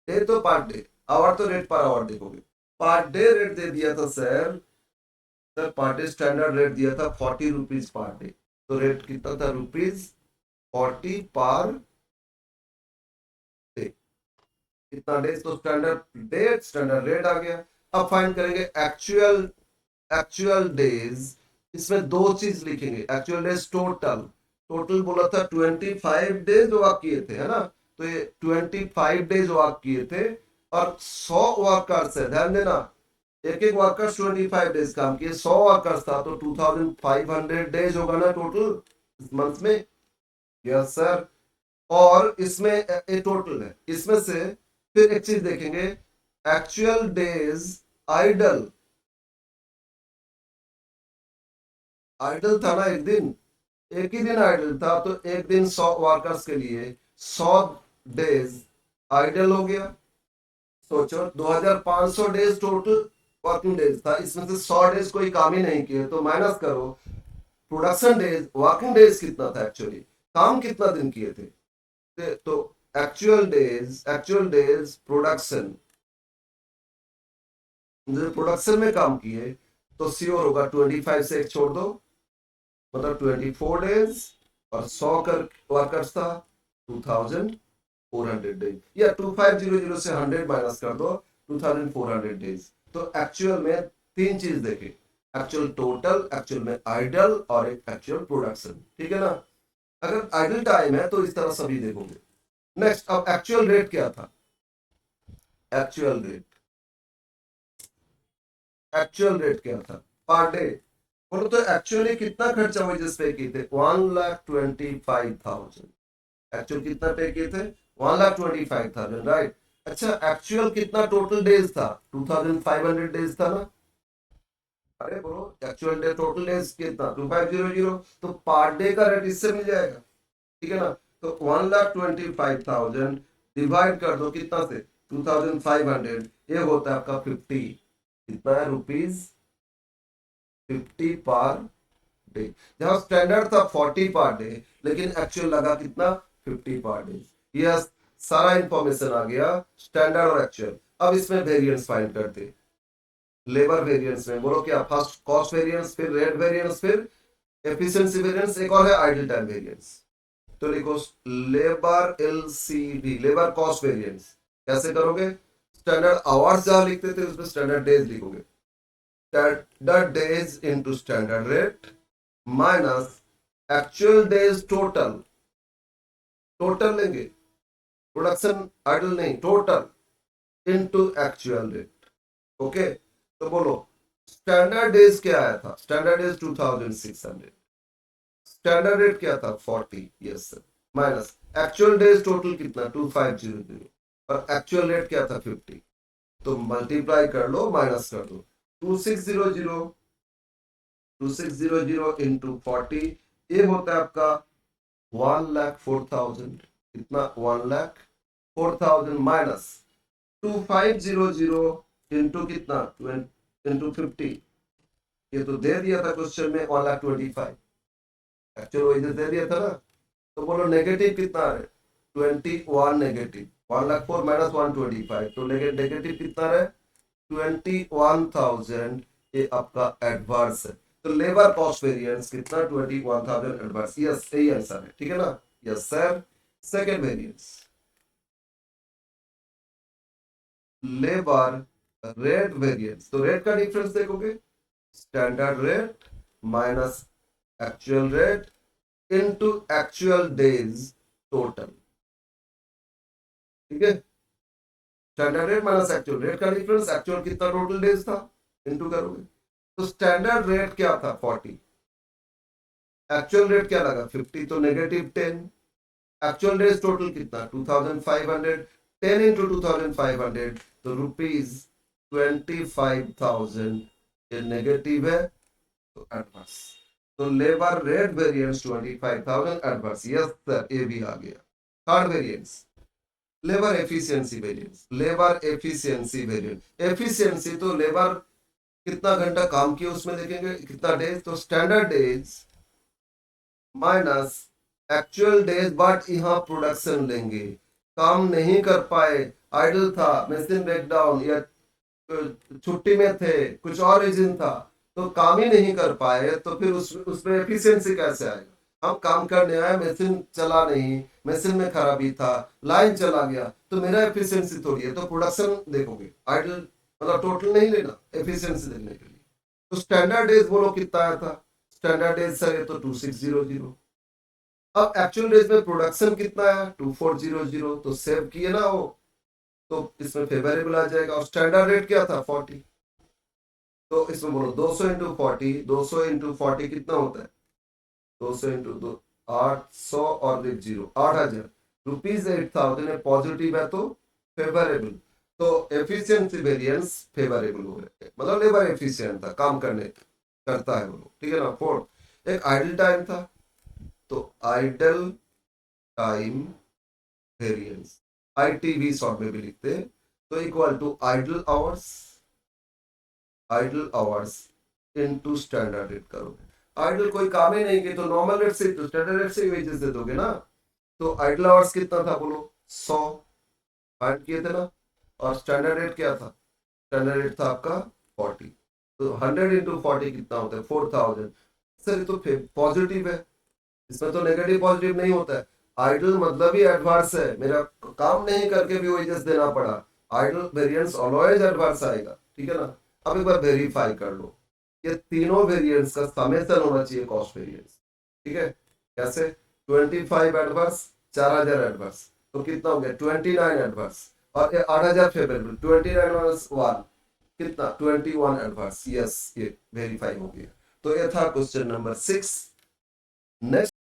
day तो पर डे, आवर तो रेट पर आवर देखोगे। पर डे रेट दे दिया था sir, sir per day standard rate दिया था 40 रुपीज पर डे। तो रेट कितना था, रुपीज 40 पर डे, कितना डेज, तो स्टैंडर्ड डे स्टैंडर्ड रेट आ गया। अब फाइंड करेंगे एक्चुअल, एक्चुअल डेज, इसमें दो चीज लिखेंगे, एक्चुअल डेज टोटल, टोटल बोला था 25 डेज वर्क किए थे, है ना। तो ये 25 डेज वर्क किए थे, और 100 वर्कर्स है, ध्यान देना, एक एक वर्कर्स 25 डेज काम किए, 100 वर्कर्स था तो 2500 डेज होगा ना टोटल इस मंथ में। Yes sir. और इसमें ये टोटल है, इसमें से फिर एक चीज देखेंगे, एक्चुअल डेज आइडल, आइडल था ना एक दिन, एक ही दिन आइडल था, तो एक दिन 100 वर्कर्स के लिए 100 डेज आइडल हो गया। सोचो 2500 डेज टोटल वर्किंग डेज था, इसमें से 100 डेज कोई काम ही नहीं किए, तो माइनस करो प्रोडक्शन डेज, वर्किंग डेज कितना था एक्चुअली, काम कितना दिन किए थे। तो एक्चुअल डेज प्रोडक्शन, जो प्रोडक्शन में काम किए, तो श्योर होगा 25 से एक छोड़ दो, मतलब 24 डेज, और 100 कर वर्कर्स था 2400 डेज, या 2500 से 100 माइनस कर दो, 2400 डेज। तो एक्चुअल में तीन चीज देखे, एक्चुअल टोटल, एक्चुअल में आइडल, और एक एक्चुअल प्रोडक्शन, ठीक है ना। अगर आइडल टाइम है तो इस तरह सभी देखोगे। नेक्स्ट, अब एक्चुअल रेट क्या था, एक्चुअल रेट, एक्चुअल रेट क्या था पर डे, बोलो तो एक्चुअली कितना खर्चा वेजेस पे किए थे, 1,25,000, एक्चुअल कितना पे किए थे, 1,25,000 राइट। अच्छा एक्चुअल कितना टोटल डेज था, 2,500 डेज था ना। अरे बोलो एक्चुअल डे टोटल डेज कितना, 2500, तो पर डे का रेट इससे मिल जाएगा, ठीक है ना। तो 1,25,000 डिवाइड कर दो कितना से, 2,500, ये होता है आपका 50, कितना है, रुपीज 50 पर डे। जहां स्टैंडर्ड था 40 पर डे, लेकिन एक्चुअल लगा कितना, 50 पर डे। यस, सारा इंफॉर्मेशन आ गया, स्टैंडर्ड और एक्चुअल। अब इसमें वेरिएंस फाइंड करते, लेबर वेरिएंस में बोलो क्या, फर्स्ट कॉस्ट वेरिएंस, फिर रेट वेरिएंस, फिर एफिशिएंसी वेरिएंस, एक और है आइडल टाइम वेरिएंस। तो लिखो labour LCV, labour cost variance, कैसे करोगे, स्टैंडर्ड आवर्स जहां लिखते थे उसमें स्टैंडर्ड डेज लिखोगे, standard days into standard rate minus actual days total, total लेंगे, प्रोडक्शन आइडल नहीं, total into actual rate. Okay, तो बोलो स्टैंडर्ड डेज क्या आया था, स्टैंडर्ड डेज 2600, स्टैंडर्ड रेट क्या था 40, yes sir, minus actual days total कितना 2500, और एक्चुअल रेट क्या था 50, तो मल्टीप्लाई कर लो, माइनस कर दो, 2600, 2600 इंटू 40, ये होता है आपका 1,04,000, कितना 1,04,000 माइनस 2500 इंटू कितना, इंटू 50, ये तो दे दिया था क्वेश्चन में 1,25,000, एक्चुअल वेजेस दे दिया था ना, तो बोलो नेगेटिव कितना है, 21 नेगेटिव, 1,04,000 माइनस 125, तो नेगेटिव कितना है, 21,000, ये आपका एडवर्स है। तो लेबर कॉस्ट वेरिएंस कितना, 21,000 एडवर्स, यस यही आंसर है, ठीक है ना, yes sir. Second variance, labour rate variance, तो रेट का डिफरेंस देखोगे, standard rate minus actual rate into actual days total, ठीक है, standard rate minus actual rate का डिफरेंस, एक्चुअल कितना टोटल डेज था, इनटू करोगे, तो स्टैंडर्ड रेट क्या था 40, एक्चुअल रेट क्या लगा 50, तो -10, एक्चुअल डेज टोटल कितना 2500, 10 इंटू 2500, तो ₹25,000, ये नेगेटिव है तो एडवर्स, तो labour rate variance 25,000 adverse, yes sir ये भी आ गया। Third variance, labour efficiency variance, labour efficiency variance, efficiency तो लेबर कितना घंटा काम किया उसमें देखेंगे, कितना डेज, तो standard days minus actual days, but यहाँ प्रोडक्शन लेंगे, काम नहीं कर पाए, आइडल था, मशीन ब्रेकडाउन या छुट्टी में थे, कुछ और रीजन था, तो काम ही नहीं कर पाए, तो फिर उसमें एफिशिएंसी कैसे आएगा, हम काम करने आए, मशीन चला नहीं, मशीन में खराबी था, लाइन चला गया, तो मेरा एफिशिएंसी थोड़ी है, तो प्रोडक्शन देखोगे, आइडल मतलब टोटल नहीं लेना, एफिशिएंसी देखने के लिए। तो स्टैंडर्ड डेज बोलो कितना आया था, स्टैंडर्ड डेज सर ये तो 2600, अब एक्चुअल डेज में प्रोडक्शन कितना है 2400, तो सेव किए ना वो, तो इसमें फेवरेबल आ जाएगा, और स्टैंडर्ड रेट क्या था 40, तो इसमें बोलो 200 इंटू 40, 200 इंटू 40 कितना होता है, 200 इंटू 2, 800 और एक जीरो, 8,000 रुपीज, 8,000 पॉजिटिव है तो फेवरेबल, तो एफिशिएंसी वेरिएंस फेवरेबल हो गए, मतलब लेबर एफिशिएंट था, काम करने करता है वो लोग, ठीक है ना। फोर्थ, एक आइडल टाइम था, तो idle time variance, ITV short में भी लिखते हैं, तो equal to idle hours into standard rate करोगे, आइडल कोई काम ही नहीं किया तो नॉर्मल रेट से, तो स्टैंडर्ड रेट से वेजेस दे दोगे ना, तो आइडल आवर्स कितना था बोलो 100 फाइंड किए थे ना, और स्टैंडर्ड रेट क्या था, स्टैंडर्ड रेट था आपका 40, तो 100 इंटू 40 कितना होता है 4,000, सर ये तो पॉजिटिव है, इसमें तो नेगेटिव पॉजिटिव नहीं होता है, आइडल मतलब ही एडवर्स है, मेरा काम नहीं करके भी वेजेस देना पड़ा, आइडल वेरिएंस ऑलवेज एडवर्स आएगा, ठीक है ना। अब एक बार वेरीफाई कर लो, ये तीनों वेरिएंस का समेशन होना चाहिए कॉस्ट वेरिएंस, ठीक है, कैसे, 25 एडवर्स, 4,000 एडवर्स, तो कितना हो गया 29 एडवर्स, और 8,000 फेवरेबल, 29 माइनस 1 कितना 21 एडवर्स, यस ये वेरीफाई हो गया। तो ये था क्वेश्चन नंबर 6। नेक्स्ट